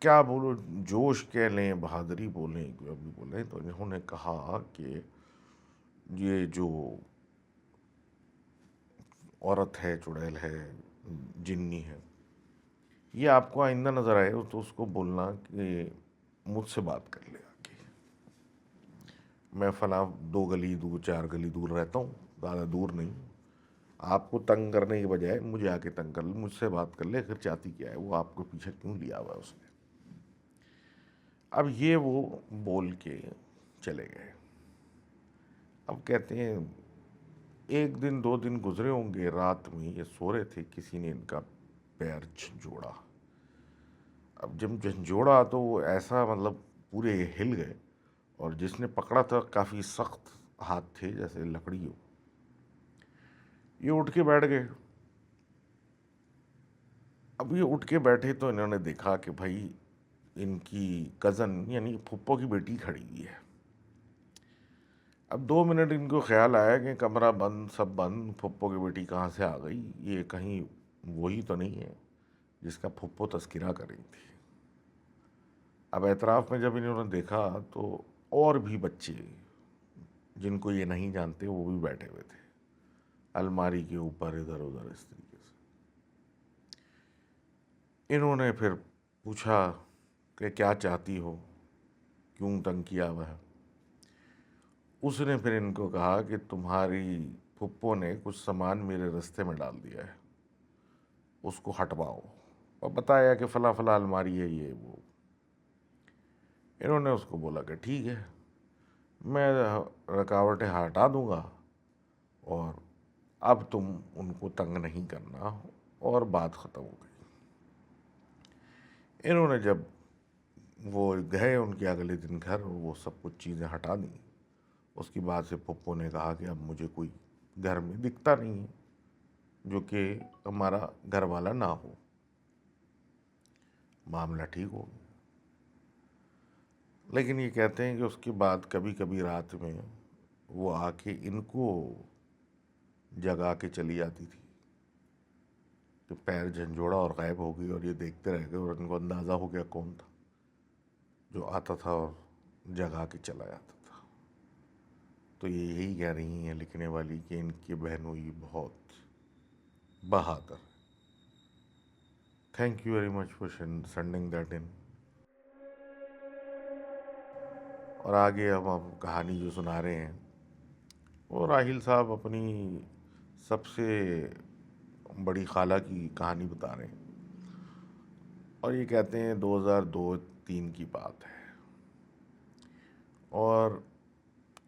کیا بولو، جوش کہہ لیں، بہادری بولیں، جو بھی بولیں، تو انہوں نے کہا کہ یہ جو عورت ہے، چڑیل ہے، جنی ہے، یہ آپ کو آئندہ نظر آئے تو اس کو بولنا کہ مجھ سے بات کر لے آگے، میں فلاں 2 گلی دور 4 گلی دور رہتا ہوں، زیادہ دور نہیں. آپ کو تنگ کرنے کے بجائے مجھے آ کے تنگ کر لے، مجھ سے بات کر لے، پھر چاہتی کیا ہے، وہ آپ کو پیچھے کیوں لیا ہوا اس نے. اب یہ وہ بول کے چلے گئے. اب کہتے ہیں 1 دن 2 دن گزرے ہوں گے، رات میں یہ سو رہے تھے، کسی نے ان کا پیر جھنجھوڑا. اب جب جھنجھوڑا تو وہ ایسا مطلب پورے ہل گئے، اور جس نے پکڑا تھا کافی سخت ہاتھ تھے جیسے لکڑی ہو. یہ اٹھ کے بیٹھ گئے. اب یہ اٹھ کے بیٹھے تو انہوں نے دیکھا کہ بھائی ان کی کزن یعنی پھپھو کی بیٹی کھڑی ہوئی ہے. اب 2 منٹ ان کو خیال آیا کہ کمرہ بند، سب بند، پھپھو کی بیٹی کہاں سے آ گئی، یہ کہیں وہی تو نہیں ہے جس کا پھپھو تذکرہ کر رہی تھی. اب اعتراف میں جب انہوں نے دیکھا تو اور بھی بچے جن کو یہ نہیں جانتے وہ بھی بیٹھے ہوئے تھے الماری کے اوپر، ادھر ادھر اس طریقے سے. انہوں نے پھر پوچھا کہ کیا چاہتی ہو، کیوں تنگ کیا ہوا ہے. اس نے پھر ان کو کہا کہ تمہاری پھپھو نے کچھ سامان میرے رستے میں ڈال دیا ہے، اس کو ہٹواؤ، اور بتایا کہ فلاں فلاں الماری ہے یہ وہ. انہوں نے اس کو بولا کہ ٹھیک ہے، میں رکاوٹیں ہٹا دوں گا اور اب تم ان کو تنگ نہیں کرنا، اور بات ختم ہو گئی. انہوں نے جب وہ گئے ان کے اگلے دن گھر، وہ سب کچھ چیزیں ہٹا دیں. اس کے بعد سے پھپھو نے کہا کہ اب مجھے کوئی گھر میں دکھتا نہیں ہے. جو کہ ہمارا گھر والا نہ ہو. معاملہ ٹھیک ہو گیا. لیکن یہ کہتے ہیں کہ اس کے بعد کبھی کبھی رات میں وہ آ کے ان کو جگا کے چلی جاتی تھی کہ پیر جھنجھوڑا اور غائب ہو گئی, اور یہ دیکھتے رہ گئے, اور ان کو اندازہ ہو گیا کون تھا جو آتا تھا اور جگا کے چلا جاتا تھا. تو یہ یہی کہہ رہی ہیں لکھنے والی کہ ان کی بہنوئی بہت بہادر. Thank you very much for sending that in. اور آگے ہم اب کہانی جو سنا رہے ہیں وہ راحیل صاحب اپنی سب سے بڑی خالہ کی کہانی بتا رہے ہیں. اور یہ کہتے ہیں 2002-03 کی بات ہے, اور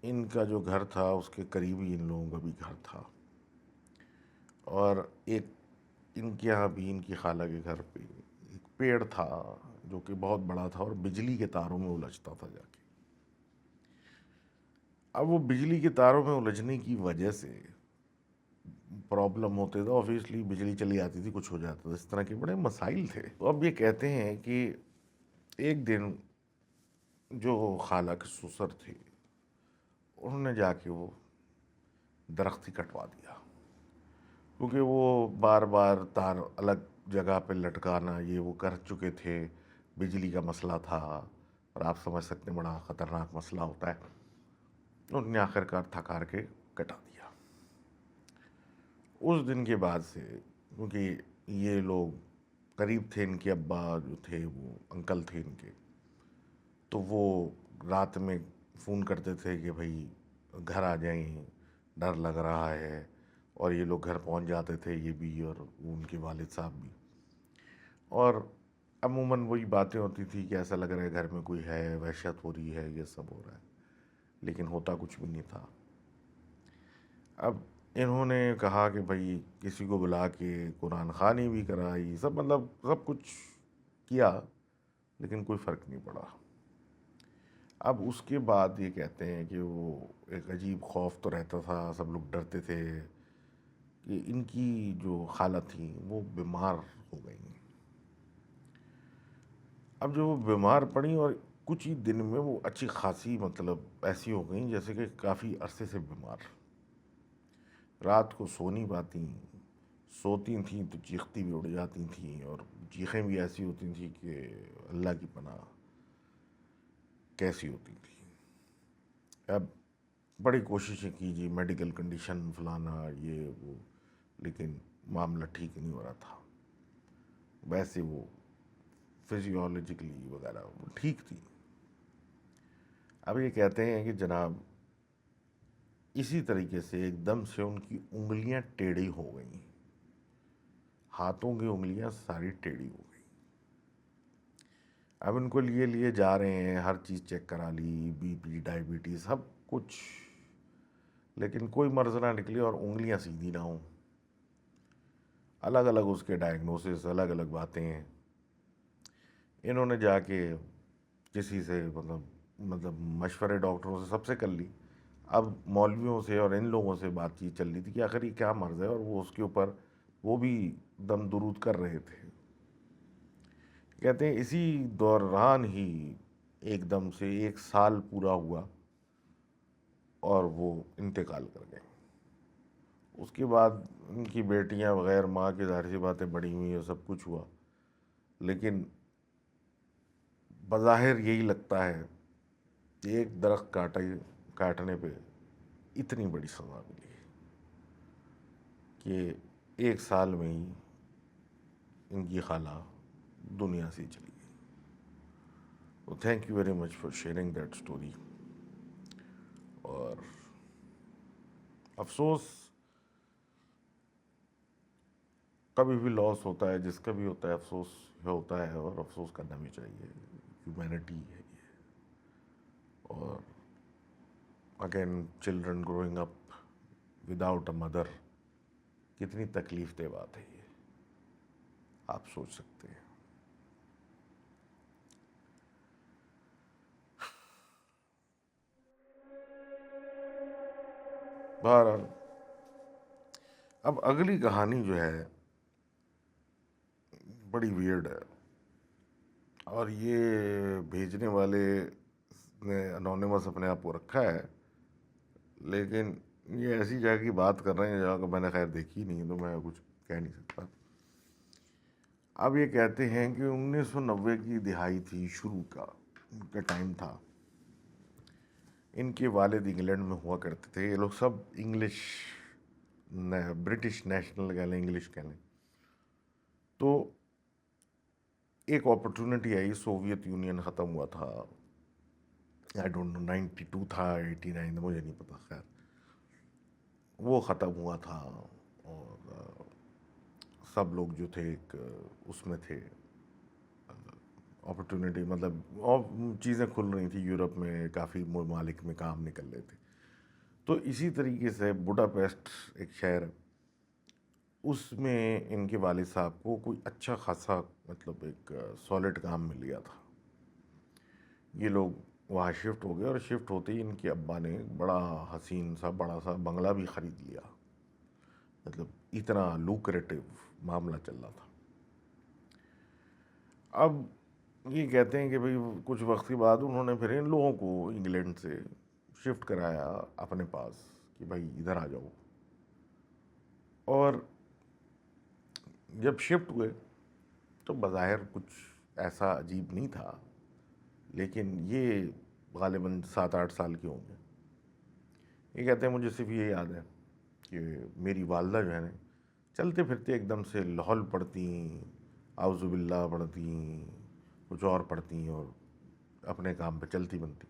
ان کا جو گھر تھا اس کے قریب ہی ان لوگوں کا بھی گھر تھا. اور ایک ان کے یہاں بھی ان کی خالہ کے گھر پہ ایک پیڑ تھا جو کہ بہت بڑا تھا اور بجلی کے تاروں میں الجھتا تھا جا کے. اب وہ بجلی کے تاروں میں الجھنے کی وجہ سے پرابلم ہوتے تھے, آبویسلی بجلی چلی جاتی تھی, کچھ ہو جاتا تھا, اس طرح کے بڑے مسائل تھے. تو اب یہ کہتے ہیں کہ ایک دن جو خالہ کے سسر تھے انہوں نے جا کے وہ درخت ہی کٹوا دیا, کیونکہ وہ بار بار تار الگ جگہ پہ لٹکانا یہ وہ کر چکے تھے. بجلی کا مسئلہ تھا اور آپ سمجھ سکتے ہیں بڑا خطرناک مسئلہ ہوتا ہے. انہوں نے آخر کار تھکار کے کٹا دیا. اس دن کے بعد سے, کیونکہ یہ لوگ قریب تھے, ان کے ابا جو تھے وہ انکل تھے ان کے, تو وہ رات میں فون کرتے تھے کہ بھائی گھر آ جائیں, ڈر لگ رہا ہے. اور یہ لوگ گھر پہنچ جاتے تھے, یہ بھی اور ان کے والد صاحب بھی. اور عموماً وہی باتیں ہوتی تھی کہ ایسا لگ رہا ہے گھر میں کوئی ہے, وحشت ہو رہی ہے, یہ سب ہو رہا ہے, لیکن ہوتا کچھ بھی نہیں تھا. اب انہوں نے کہا کہ بھائی کسی کو بلا کے قرآن خوانی بھی کرائی, سب مطلب سب کچھ کیا, لیکن کوئی فرق نہیں پڑا. اب اس کے بعد یہ کہتے ہیں کہ وہ ایک عجیب خوف تو رہتا تھا, سب لوگ ڈرتے تھے کہ ان کی جو خالہ تھیں وہ بیمار ہو گئیں. اب جو وہ بیمار پڑیں اور کچھ ہی دن میں وہ اچھی خاصی مطلب ایسی ہو گئیں جیسے کہ کافی عرصے سے بیمار. رات کو سو نہیں پاتیں, سوتی تھیں تو چیختی بھی اڑ جاتی تھیں, اور چیخیں بھی ایسی ہوتی تھیں کہ اللہ کی پناہ کیسی ہوتی تھیں. اب بڑی کوششیں کیجیے, میڈیکل کنڈیشن فلانا یہ وہ, لیکن معاملہ ٹھیک نہیں ہو رہا تھا. ویسے وہ فزیولوجیکلی وغیرہ وہ ٹھیک تھی. اب یہ کہتے ہیں کہ جناب اسی طریقے سے ایک دم سے ان کی انگلیاں ٹیڑھی ہو گئیں, ہاتھوں کی انگلیاں ساری ٹیڑھی ہو گئیں. اب ان کو لیے جا رہے ہیں, ہر چیز چیک کرا لی, بی پی ڈائبٹیز سب کچھ, لیکن کوئی مرض نہ نکلی اور انگلیاں سیدھی نہ ہوں. الگ الگ اس کے ڈائگنوسس, الگ الگ باتیں ہیں. انہوں نے جا کے کسی سے مطلب مشورے ڈاکٹروں سے سب سے کر لی. اب مولویوں سے اور ان لوگوں سے بات چیت چل رہی تھی کہ آخر یہ کیا مرض ہے, اور وہ اس کے اوپر وہ بھی دم درود کر رہے تھے. کہتے ہیں اسی دوران ہی ایک دم سے 1 سال پورا ہوا اور وہ انتقال کر گئے. اس کے بعد ان کی بیٹیاں بغیر ماں کی ظاہر سی باتیں بڑی ہوئی اور سب کچھ ہوا, لیکن بظاہر یہی لگتا ہے کہ ایک درخت کاٹنے پہ اتنی بڑی سزا ملی کہ 1 سال میں ہی ان کی خالہ دنیا سے چلی گئی. تو thank you very much for sharing that story. اور افسوس کبھی بھی لاس ہوتا ہے, جس کا بھی ہوتا ہے افسوس ہوتا ہے, اور افسوس کرنا بھی چاہیے, ہیومینٹی ہے یہ. اور again children growing up without a mother, کتنی تکلیف دہ بات ہے یہ, آپ سوچ سکتے ہیں. بہرحال اب اگلی کہانی جو ہے بڑی ویئرڈ ہے، اور یہ بھیجنے والے نے انونیمس اپنے آپ کو رکھا ہے، لیکن یہ ایسی جگہ کی بات کر رہے ہیں جہاں کو میں نے خیر دیکھی نہیں، تو میں کچھ کہہ نہیں سکتا۔ اب یہ کہتے ہیں کہ 1990 کی دہائی تھی، شروع کا ٹائم تھا۔ ان کے والد انگلینڈ میں ہوا کرتے تھے، یہ لوگ سب انگلش، برٹش نیشنل کہہ لیں، انگلش کہہ لیں۔ تو ایک اپرچونٹی آئی، سوویت یونین ختم ہوا تھا، آئی ڈونٹ نو 92 تھا 89 مجھے نہیں پتا، خیر وہ ختم ہوا تھا، اور سب لوگ جو تھے ایک اس میں تھے، اپرچونٹی مطلب، اور چیزیں کھل رہی تھیں یورپ میں، کافی ممالک میں کام نکل رہے تھے۔ تو اسی طریقے سے بڈاپیسٹ ایک شہر، اس میں ان کے والد صاحب کو کوئی اچھا خاصا مطلب ایک سالڈ کام مل گیا تھا۔ یہ لوگ وہاں شفٹ ہو گئے، اور شفٹ ہوتے ہی ان کے ابا نے بڑا حسین سا بڑا سا بنگلہ بھی خرید لیا، مطلب اتنا لوکریٹو معاملہ چل رہا تھا۔ اب یہ کہتے ہیں کہ بھئی کچھ وقت کے بعد انہوں نے پھر ان لوگوں کو انگلینڈ سے شفٹ کرایا اپنے پاس، کہ بھائی ادھر آ جاؤ۔ اور جب شفٹ ہوئے تو بظاہر کچھ ایسا عجیب نہیں تھا، لیکن یہ غالباً 7-8 سال کے ہوں گے۔ یہ کہتے ہیں مجھے صرف یہ یاد ہے کہ میری والدہ جو ہے نا، چلتے پھرتے ایک دم سے لاہور پڑھتی، اعوذ باللہ پڑھتی، کچھ اور پڑھتی، اور اپنے کام پہ چلتی بنتی۔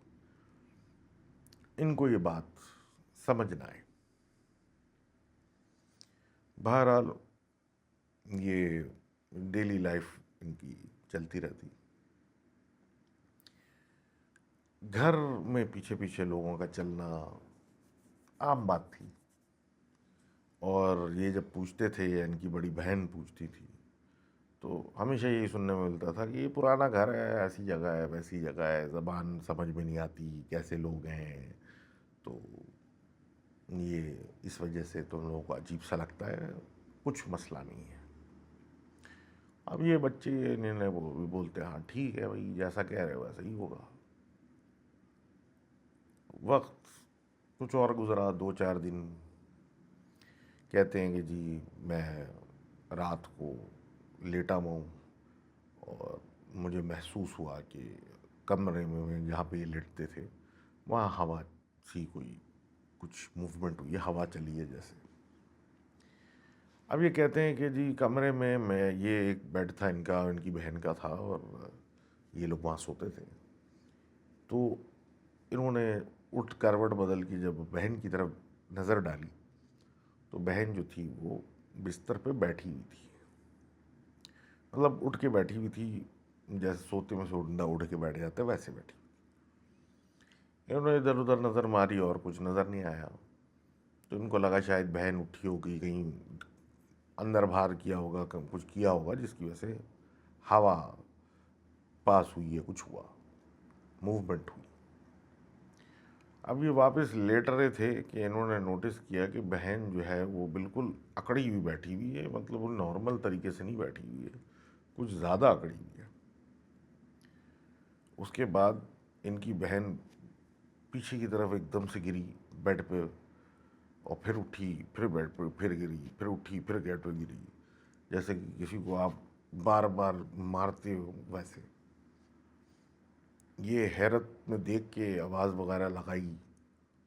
ان کو یہ بات سمجھ نہ آئے۔ بہرحال یہ ڈیلی لائف ان کی چلتی رہتی، گھر میں پیچھے پیچھے لوگوں کا چلنا عام بات تھی۔ اور یہ جب پوچھتے تھے، یا ان کی بڑی بہن پوچھتی تھی، تو ہمیشہ یہی سننے میں ملتا تھا کہ یہ پرانا گھر ہے، ایسی جگہ ہے ویسی جگہ ہے، زبان سمجھ میں نہیں آتی، کیسے لوگ ہیں، تو یہ اس وجہ سے تو لوگوں کو عجیب سا لگتا ہے، کچھ مسئلہ نہیں ہے۔ اب یہ بچے انہیں وہ بھی بولتے ہیں ہاں ٹھیک ہے بھائی، جیسا کہہ رہے ہو ویسا ہی ہوگا۔ وقت کچھ اور گزرا، 2-4 دن۔ کہتے ہیں کہ جی میں رات کو لیٹا ہوا ہوں، اور مجھے محسوس ہوا کہ کمرے میں جہاں پہ یہ لیٹتے تھے وہاں ہوا سی کوئی کچھ موومنٹ ہوئی ہے، ہوا چلی ہے جیسے۔ اب یہ کہتے ہیں کہ جی کمرے میں یہ ایک بیڈ تھا ان کا، ان کی بہن کا تھا، اور یہ لوگ وہاں سوتے تھے۔ تو انہوں نے اٹھ کروٹ بدل کے جب بہن کی طرف نظر ڈالی، تو بہن جو تھی وہ بستر پہ بیٹھی ہوئی تھی، مطلب اٹھ کے بیٹھی ہوئی تھی، جیسے سوتے میں سے اٹھ کے بیٹھ جاتے ویسے بیٹھی۔ انہوں نے ادھر ادھر نظر ماری اور کچھ نظر نہیں آیا، تو ان کو لگا شاید بہن اٹھی ہوگی، کہیں اندر باہر کیا ہوگا، کچھ کیا ہوگا جس کی وجہ سے ہوا پاس ہوئی ہے، کچھ ہوا، موومنٹ ہوئی۔ اب یہ واپس لیٹ رہے تھے کہ انہوں نے نوٹس کیا کہ بہن جو ہے وہ بالکل اکڑی ہوئی بیٹھی ہوئی ہے، مطلب وہ نارمل طریقے سے نہیں بیٹھی ہوئی ہے، کچھ زیادہ اکڑی ہوئی ہے۔ اس کے بعد ان کی بہن پیچھے کی طرف ایک دم سے گری بیڈ پہ، اور پھر اٹھی، پھر بیڈ پہ پھر گری، پھر اٹھی، پھر بیڈ پہ گری، جیسے کہ کسی کو آپ بار بار مارتے ہو ویسے۔ یہ حیرت میں دیکھ کے آواز وغیرہ لگائی،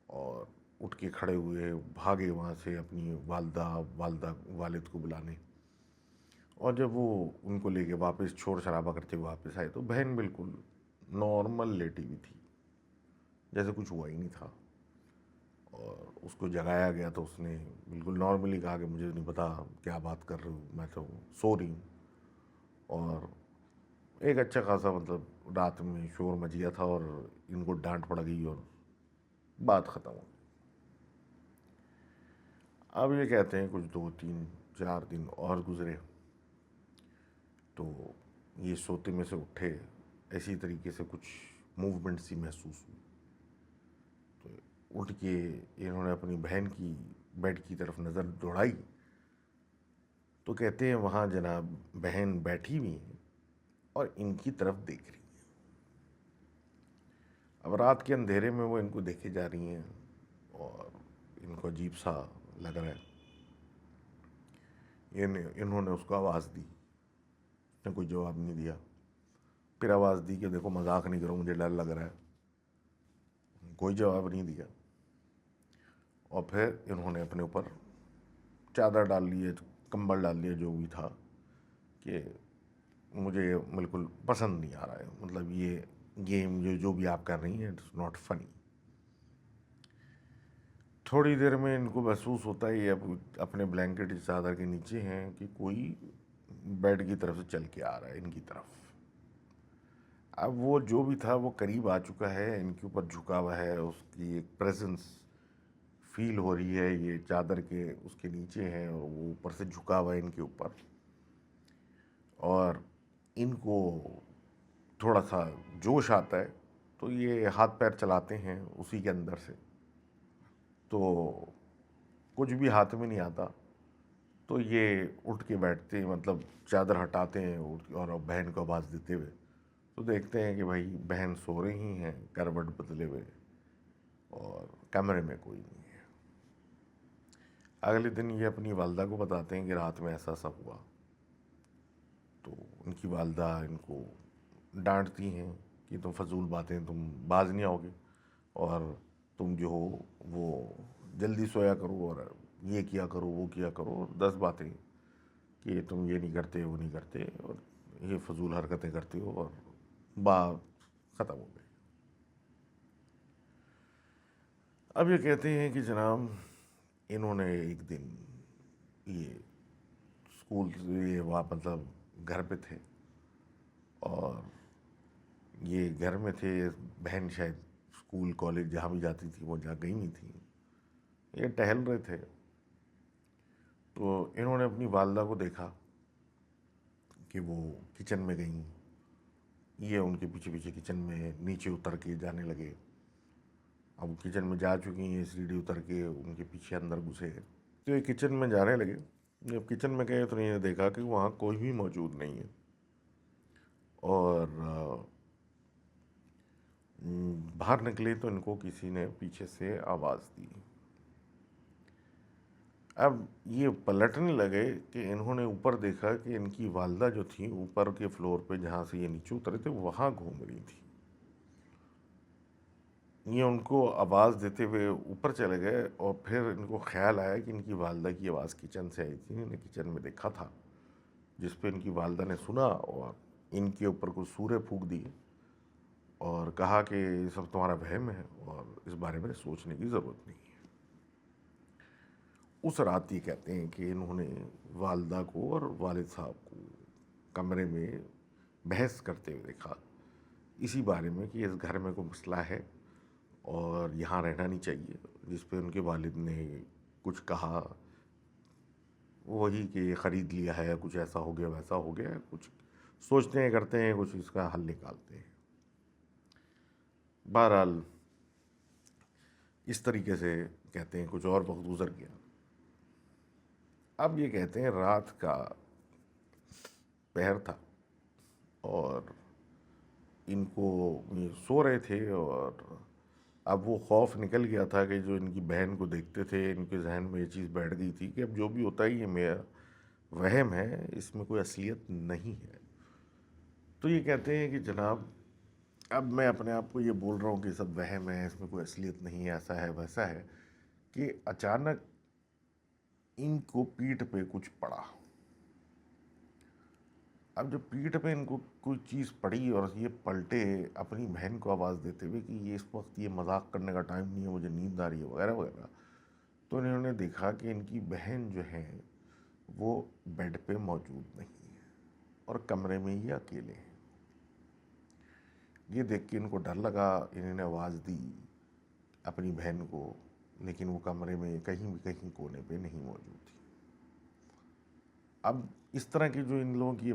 اور اٹھ کے کھڑے ہوئے، بھاگے وہاں سے اپنی والد کو بلانے۔ اور جب وہ ان کو لے کے واپس شور شرابہ کرتے ہوئے واپس آئے، تو بہن بالکل نارمل لیٹی ہوئی تھی، جیسے کچھ ہوا ہی نہیں تھا۔ اور اس کو جگایا گیا تو اس نے بالکل نارملی کہا کہ مجھے نہیں پتا کیا بات کر رہے ہو، میں تو سو رہی ہوں۔ اور ایک اچھا خاصا مطلب رات میں شور مچ گیا تھا، اور ان کو ڈانٹ پڑ گئی، اور بات ختم ہو گئی۔ اب یہ کہتے ہیں کچھ 2-3-4 دن اور گزرے، تو یہ سوتے میں سے اٹھے، ایسی طریقے سے کچھ موومنٹ سی محسوس ہوئی، تو اٹھ کے انہوں نے اپنی بہن کی بیڈ کی طرف نظر دوڑائی، تو کہتے ہیں وہاں جناب بہن بیٹھی ہوئی ہیں اور ان کی طرف دیکھ رہی ہیں. اب رات کے اندھیرے میں وہ ان کو دیکھے جا رہی ہیں اور ان کو عجیب سا لگ رہا ہے. انہوں نے اس کو آواز دی، اس نے کوئی جواب نہیں دیا. پھر آواز دی کہ دیکھو مذاق نہیں کرو، مجھے ڈر لگ رہا ہے. کوئی جواب نہیں دیا. اور پھر انہوں نے اپنے اوپر چادر ڈال لی ہے، کمبل ڈال لیا، جو بھی تھا، کہ مجھے بالکل پسند نہیں آ رہا ہے، مطلب یہ گیم جو بھی آپ کر رہی ہیں اٹس ناٹ فنی. تھوڑی دیر میں ان کو محسوس ہوتا ہے یہ اب اپنے بلینکٹ چادر کے نیچے ہیں کہ کوئی بیڈ کی طرف سے چل کے آ رہا ہے ان کی طرف. اب وہ جو بھی تھا وہ قریب آ چکا ہے، ان کے اوپر جھکا ہوا ہے، اس کی ایک پریزنس فیل ہو رہی ہے. یہ چادر کے اس کے نیچے ہیں اور وہ اوپر سے جھکا ہوا ہے ان کے اوپر. اور ان کو تھوڑا سا جوش آتا ہے تو یہ ہاتھ پیر چلاتے ہیں اسی کے اندر سے. تو کچھ بھی ہاتھ میں نہیں آتا تو یہ اٹھ کے بیٹھتے ہیں، مطلب چادر ہٹاتے ہیں اور بہن کو آواز دیتے ہوئے. تو دیکھتے ہیں کہ بھائی بہن سو رہی ہیں کروٹ بدلے ہوئے اور کمرے میں کوئی نہیں ہے. اگلے دن یہ اپنی والدہ کو بتاتے ہیں کہ رات میں ایسا سا ہوا. تو ان کی والدہ ان کو ڈانٹتی ہیں کہ تم فضول باتیں، تم باز نہیں آؤ گے اور تم جو ہو وہ جلدی سویا کرو اور یہ کیا کرو وہ کیا کرو، اور 10 باتیں کہ تم یہ نہیں کرتے وہ نہیں کرتے اور یہ فضول حرکتیں کرتے ہو، اور بات ختم ہو گئی. اب یہ کہتے ہیں کہ جناب انہوں نے ایک دن یہ اسکول سے یہ وہاں مطلب گھر پہ تھے اور یہ گھر میں تھے. بہن شاید اسکول کالج جہاں بھی جاتی تھی وہ جہاں گئی نہیں تھی، یہ ٹہل رہے تھے. تو انہوں نے اپنی والدہ کو دیکھا کہ وہ کچن میں گئیں. یہ ان کے پیچھے پیچھے کچن میں نیچے اتر کے جانے لگے. اب کچن میں جا چکی ہیں، سیڑھی اتر کے ان کے پیچھے اندر گھسے. تو یہ کچن میں جانے لگے. جب کچن میں گئے تو انہوں نے دیکھا کہ وہاں کوئی بھی موجود نہیں ہے. اور باہر نکلے تو ان کو کسی نے پیچھے سے آواز دی. اب یہ پلٹنے لگے کہ انہوں نے اوپر دیکھا کہ ان کی والدہ جو تھی اوپر کے فلور پہ جہاں سے یہ نیچے اترے تھے وہاں گھوم رہی تھی. یہ ان کو آواز دیتے ہوئے اوپر چلے گئے اور پھر ان کو خیال آیا کہ ان کی والدہ کی آواز کچن سے آئی تھی. انہوں نے کچن میں دیکھا تھا، جس پہ ان کی والدہ نے سنا اور ان کے اوپر کچھ سورے پھونک دیے اور کہا کہ یہ سب تمہارا وہم ہے اور اس بارے میں سوچنے کی ضرورت نہیں ہے. اس رات یہ کہتے ہیں کہ انہوں نے والدہ کو اور والد صاحب کو کمرے میں بحث کرتے ہوئے دیکھا اسی بارے میں کہ اس گھر میں کوئی مسئلہ ہے اور یہاں رہنا نہیں چاہیے. جس پہ ان کے والد نے کچھ کہا، وہی کہ یہ خرید لیا ہے، کچھ ایسا ہو گیا ویسا ہو گیا، کچھ سوچتے ہیں کرتے ہیں، کچھ اس کا حل نکالتے ہیں. بہرحال اس طریقے سے کہتے ہیں کچھ اور وقت گزر گیا. اب یہ کہتے ہیں رات کا پہر تھا اور ان کو یہ سو رہے تھے اور اب وہ خوف نکل گیا تھا کہ جو ان کی بہن کو دیکھتے تھے ان کے ذہن میں یہ چیز بیٹھ گئی تھی کہ اب جو بھی ہوتا ہے یہ میرا وہم ہے، اس میں کوئی اصلیت نہیں ہے. تو یہ کہتے ہیں کہ جناب اب میں اپنے آپ کو یہ بول رہا ہوں کہ سب وہم ہے، اس میں کوئی اصلیت نہیں ہے، ایسا ہے ویسا ہے، کہ اچانک ان کو پیٹھ پہ کچھ پڑا. اب جب پیٹھ پہ ان کو کوئی چیز پڑی اور یہ پلٹے اپنی بہن کو آواز دیتے ہوئے کہ یہ اس وقت یہ مذاق کرنے کا ٹائم نہیں ہے، مجھے نیند آ رہی ہے وغیرہ وغیرہ، تو انہوں نے دیکھا کہ ان کی بہن جو ہے وہ بیڈ پہ موجود نہیں ہے اور کمرے میں ہی اکیلے ہیں. یہ دیکھ کے ان کو ڈر لگا. انہوں نے آواز دی اپنی بہن کو، لیکن وہ کمرے میں کہیں بھی کہیں کونے پہ نہیں موجود تھی. اب اس طرح کے جو ان لوگوں کی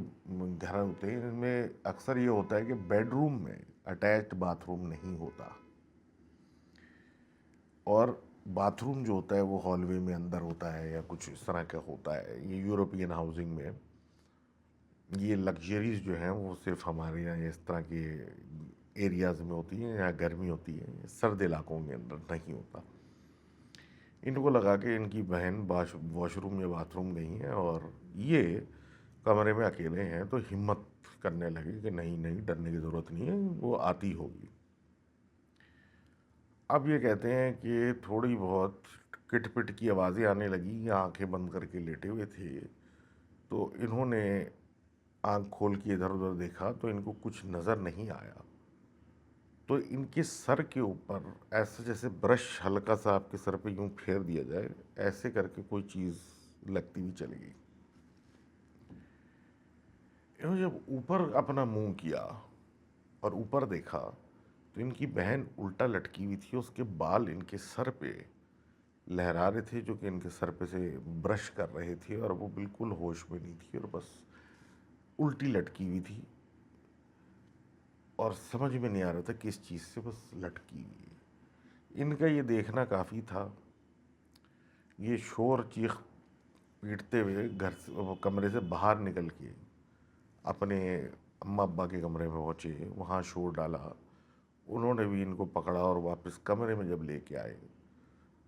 گھر ہوتے ہیں ان میں اکثر یہ ہوتا ہے کہ بیڈ روم میں اٹیچڈ باتھ روم نہیں ہوتا اور باتھ روم جو ہوتا ہے وہ ہال وے میں اندر ہوتا ہے یا کچھ اس طرح کا ہوتا ہے. یہ یورپین ہاؤسنگ میں یہ لگژریز جو ہیں وہ صرف ہمارے یہاں اس طرح کے ایریاز میں ہوتی ہیں. یہاں گرمی ہوتی ہے, سرد علاقوں کے اندر نہیں ہوتا. ان کو لگا کہ ان کی بہن واش روم یا باتھ روم گئی ہیں اور یہ کمرے میں اکیلے ہیں, تو ہمت کرنے لگے کہ نہیں نہیں, ڈرنے کی ضرورت نہیں ہے, وہ آتی ہوگی. اب یہ کہتے ہیں کہ تھوڑی بہت کٹ پٹ کی آوازیں آنے لگی, یا آنکھیں بند کر کے لیٹے ہوئے تھے, تو انہوں نے آنکھ کھول کے ادھر ادھر دیکھا تو ان کو کچھ نظر نہیں آیا. تو ان کے سر کے اوپر ایسا جیسے برش ہلکا سا آپ کے سر پہ یوں پھیر دیا جائے, ایسے کر کے کوئی چیز لگتی ہوئی چلی گئی. انہوں نے جب اوپر اپنا منہ کیا اور اوپر دیکھا تو ان کی بہن الٹا لٹکی ہوئی تھی, اس کے بال ان کے سر پہ لہرا رہے تھے, جو کہ ان کے سر پہ سے برش کر رہے تھے, اور وہ بالکل ہوش میں نہیں تھی اور بس الٹی لٹکی ہوئی تھی, اور سمجھ میں نہیں آ رہا تھا کس چیز سے بس لٹکی ہوئی ہے. ان کا یہ دیکھنا کافی تھا. یہ شور چیخ پیٹتے ہوئے گھر سے, کمرے سے باہر نکل کے اپنے اماں ابا کے کمرے میں پہنچے, وہاں شور ڈالا. انہوں نے بھی ان کو پکڑا اور واپس کمرے میں جب لے کے آئے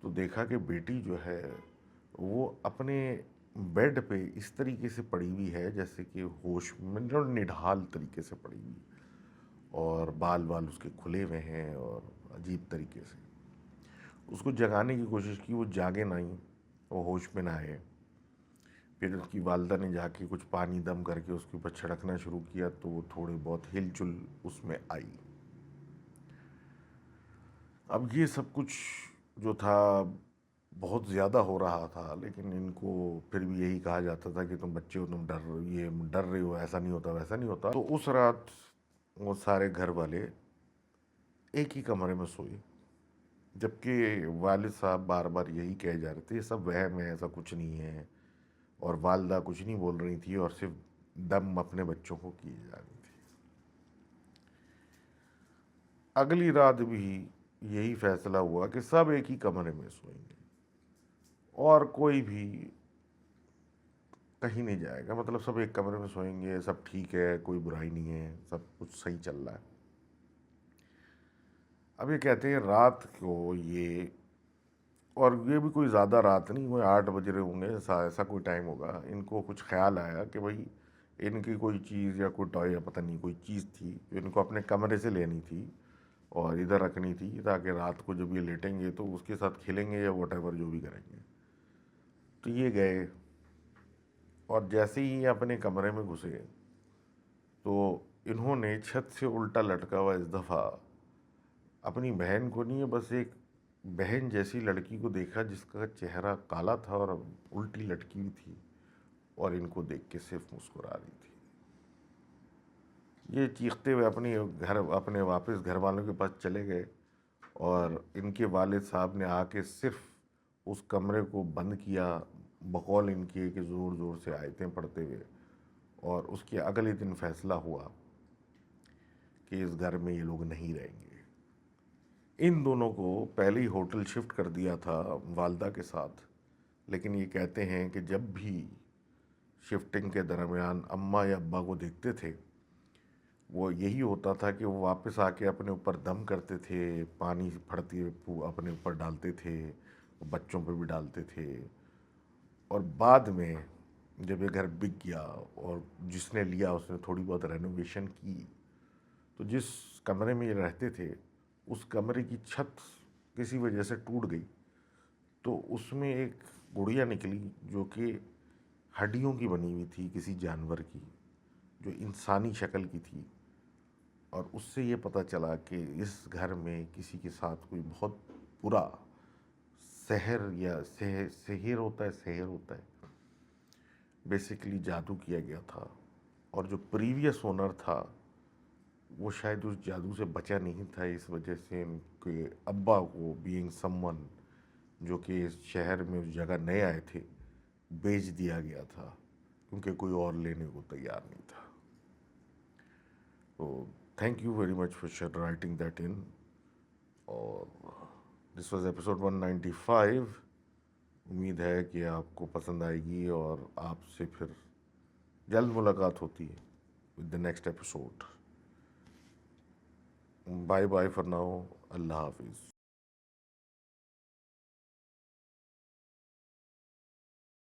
تو دیکھا کہ بیٹی جو ہے وہ اپنے بیڈ پہ اس طریقے سے پڑی ہوئی ہے جیسے کہ ہوش میں, نڈھال طریقے سے پڑی ہوئی, اور بال اس کے کھلے ہوئے ہیں اور عجیب طریقے سے. اس کو جگانے کی کوشش کی, وہ جاگے نہیں, وہ ہوش میں نہ آئے. پھر اس کی والدہ نے جا کے کچھ پانی دم کر کے اس کے اوپر چھڑکنا شروع کیا تو وہ تھوڑی بہت ہل چل اس میں آئی. اب یہ سب کچھ جو تھا بہت زیادہ ہو رہا تھا, لیکن ان کو پھر بھی یہی کہا جاتا تھا کہ تم بچے ہو, تم ڈر رہے ہو, ایسا نہیں ہوتا ویسا نہیں ہوتا. تو اس رات وہ سارے گھر والے ایک ہی کمرے میں سوئے, جبکہ والد صاحب بار بار یہی کہے جا رہے تھے یہ سب وہم ہے, ایسا کچھ نہیں ہے, اور والدہ کچھ نہیں بول رہی تھی اور صرف دم اپنے بچوں کو کیے جا رہی تھی. اگلی رات بھی یہی فیصلہ ہوا کہ سب ایک ہی کمرے میں سوئیں گے اور کوئی بھی کہیں نہیں جائے گا, مطلب سب ایک کمرے میں سوئیں گے, سب ٹھیک ہے, کوئی برائی نہیں ہے, سب کچھ صحیح چل رہا ہے. اب یہ کہتے ہیں رات کو یہ, اور یہ بھی کوئی زیادہ رات نہیں, کوئی 8 بج رہے ہوں گے, ایسا کوئی ٹائم ہوگا, ان کو کچھ خیال آیا کہ بھائی ان کی کوئی چیز یا کوئی ٹوائے یا پتہ نہیں کوئی چیز تھی جو ان کو اپنے کمرے سے لینی تھی اور ادھر رکھنی تھی, تاکہ رات کو جب یہ لیٹیں گے تو اس کے ساتھ کھیلیں گے یا واٹ ایور جو بھی کریں گے. تو یہ گئے اور جیسے ہی یہ اپنے کمرے میں گھسے تو انہوں نے چھت سے الٹا لٹکا ہوا اس دفعہ اپنی بہن کو نہیں, بس ایک بہن جیسی لڑکی کو دیکھا جس کا چہرہ کالا تھا اور الٹی لٹکی ہوئی تھی, اور ان کو دیکھ کے صرف مسکرا رہی تھی. یہ چیختے ہوئے اپنے واپس گھر والوں کے پاس چلے گئے, اور ان کے والد صاحب نے آ کے صرف اس کمرے کو بند کیا, بقول ان کے کہ زور زور سے آیتیں پڑھتے ہوئے, اور اس کے اگلے دن فیصلہ ہوا کہ اس گھر میں یہ لوگ نہیں رہیں گے. ان دونوں کو پہلے ہی ہوٹل شفٹ کر دیا تھا والدہ کے ساتھ, لیکن یہ کہتے ہیں کہ جب بھی شفٹنگ کے درمیان اماں یا ابا کو دیکھتے تھے وہ یہی ہوتا تھا کہ وہ واپس آ کے اپنے اوپر دم کرتے تھے, پانی پھڑتے اپنے اوپر ڈالتے تھے, بچوں پہ بھی ڈالتے تھے, اور بعد میں جب یہ گھر بک گیا اور جس نے لیا اس نے تھوڑی بہت رینوویشن کی, تو جس کمرے میں یہ رہتے تھے اس کمرے کی چھت کسی وجہ سے ٹوٹ گئی, تو اس میں ایک گڑیا نکلی جو کہ ہڈیوں کی بنی ہوئی تھی, کسی جانور کی جو انسانی شکل کی تھی. اور اس سے یہ پتہ چلا کہ اس گھر میں کسی کے ساتھ کوئی بہت برا سحر ہوتا ہے, بیسیکلی جادو کیا گیا تھا, اور جو پریویس اونر تھا وہ شاید اس جادو سے بچا نہیں تھا, اس وجہ سے ان کے ابا کو بینگ سم ون جو کہ اس شہر میں اس جگہ نئے آئے تھے بیچ دیا گیا تھا, کیونکہ کوئی اور لینے کو تیار نہیں تھا. تو thank you very much for writing that in. اور دس واز ایپیسوڈ 195. امید ہے کہ آپ کو پسند آئے گی اور آپ سے پھر جلد ملاقات ہوتی ہے with the next episode. Bye bye for now. Allah حافظ.